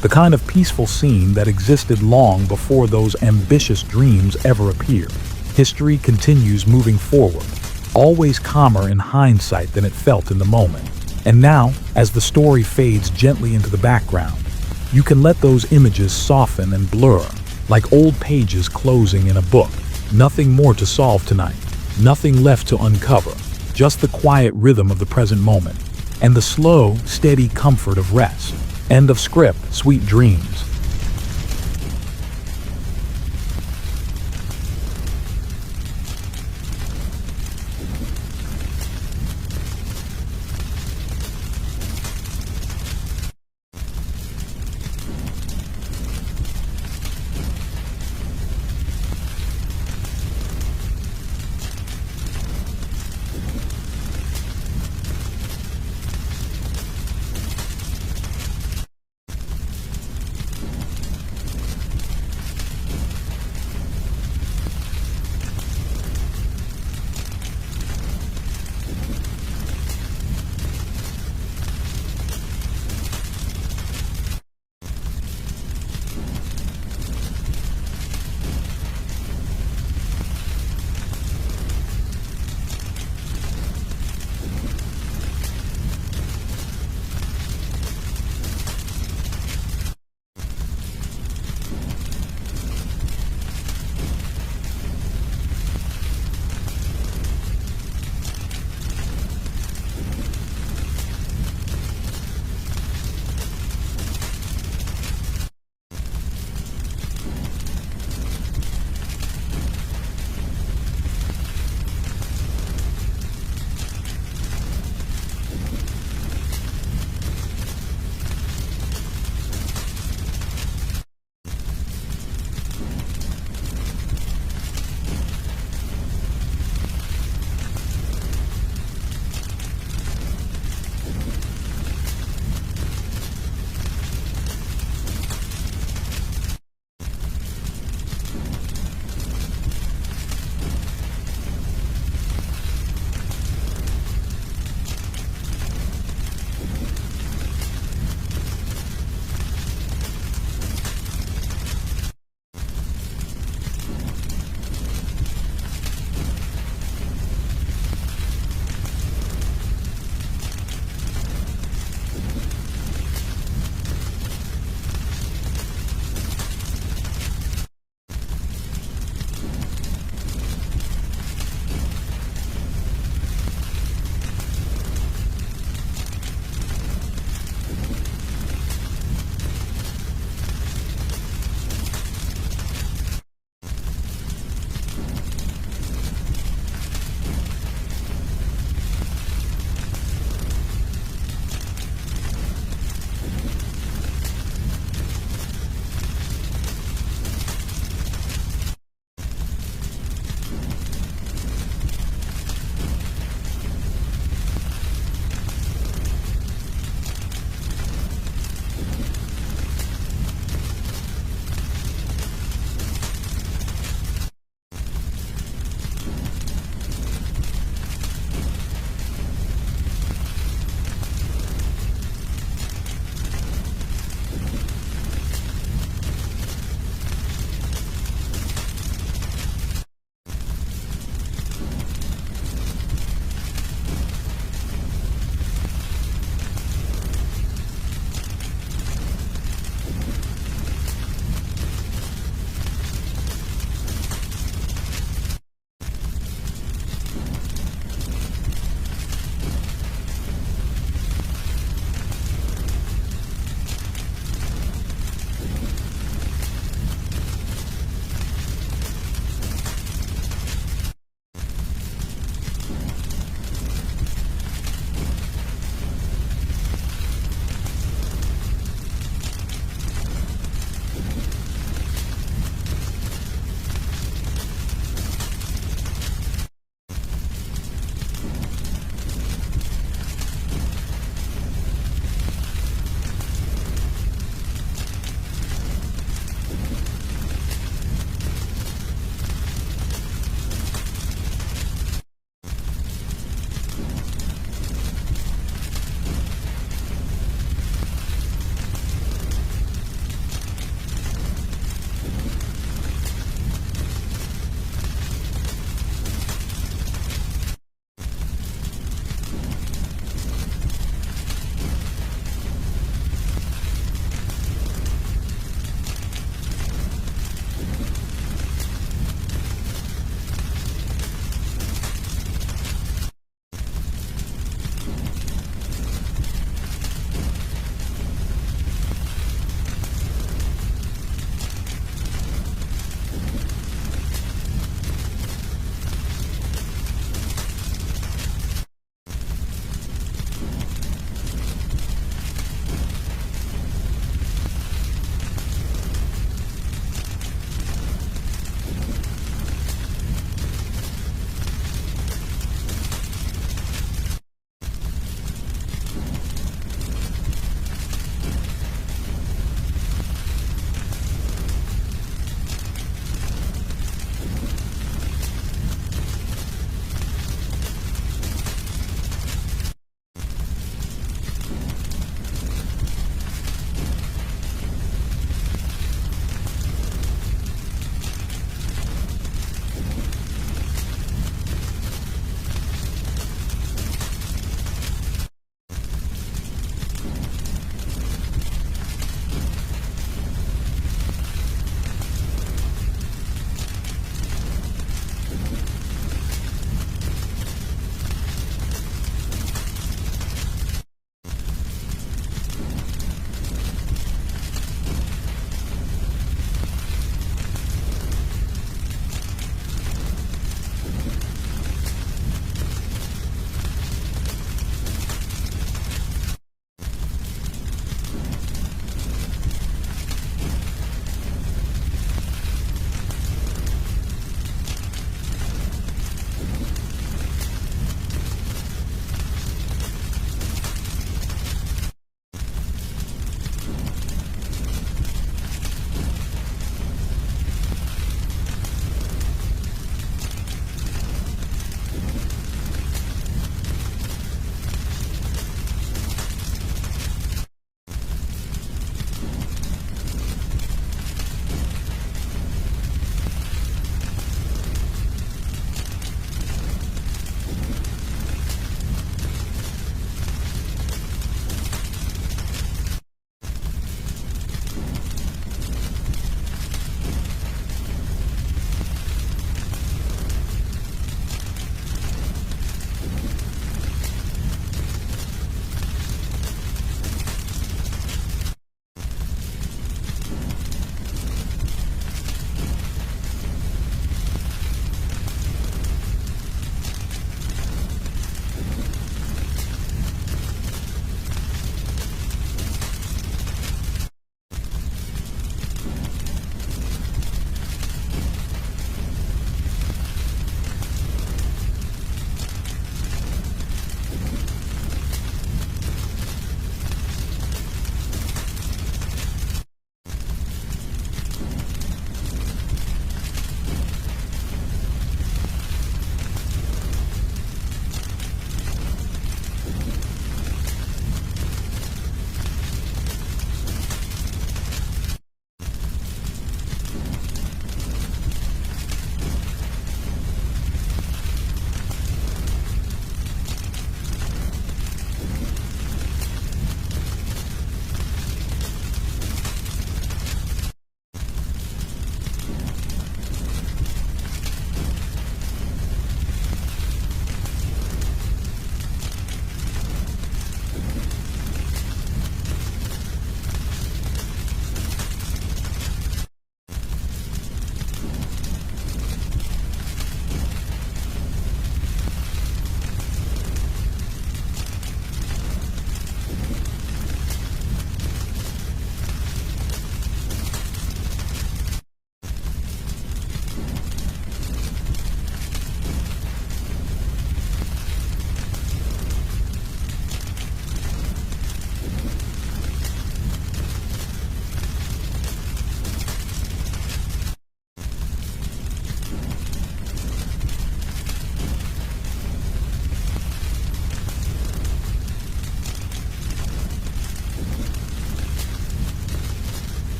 S1: The kind of peaceful scene that existed long before those ambitious dreams ever appeared. History continues moving forward, always calmer in hindsight than it felt in the moment. And now, as the story fades gently into the background, you can let those images soften and blur, like old pages closing in a book. Nothing more to solve tonight, nothing left to uncover, just the quiet rhythm of the present moment, and the slow, steady comfort of rest. End of script. Sweet dreams.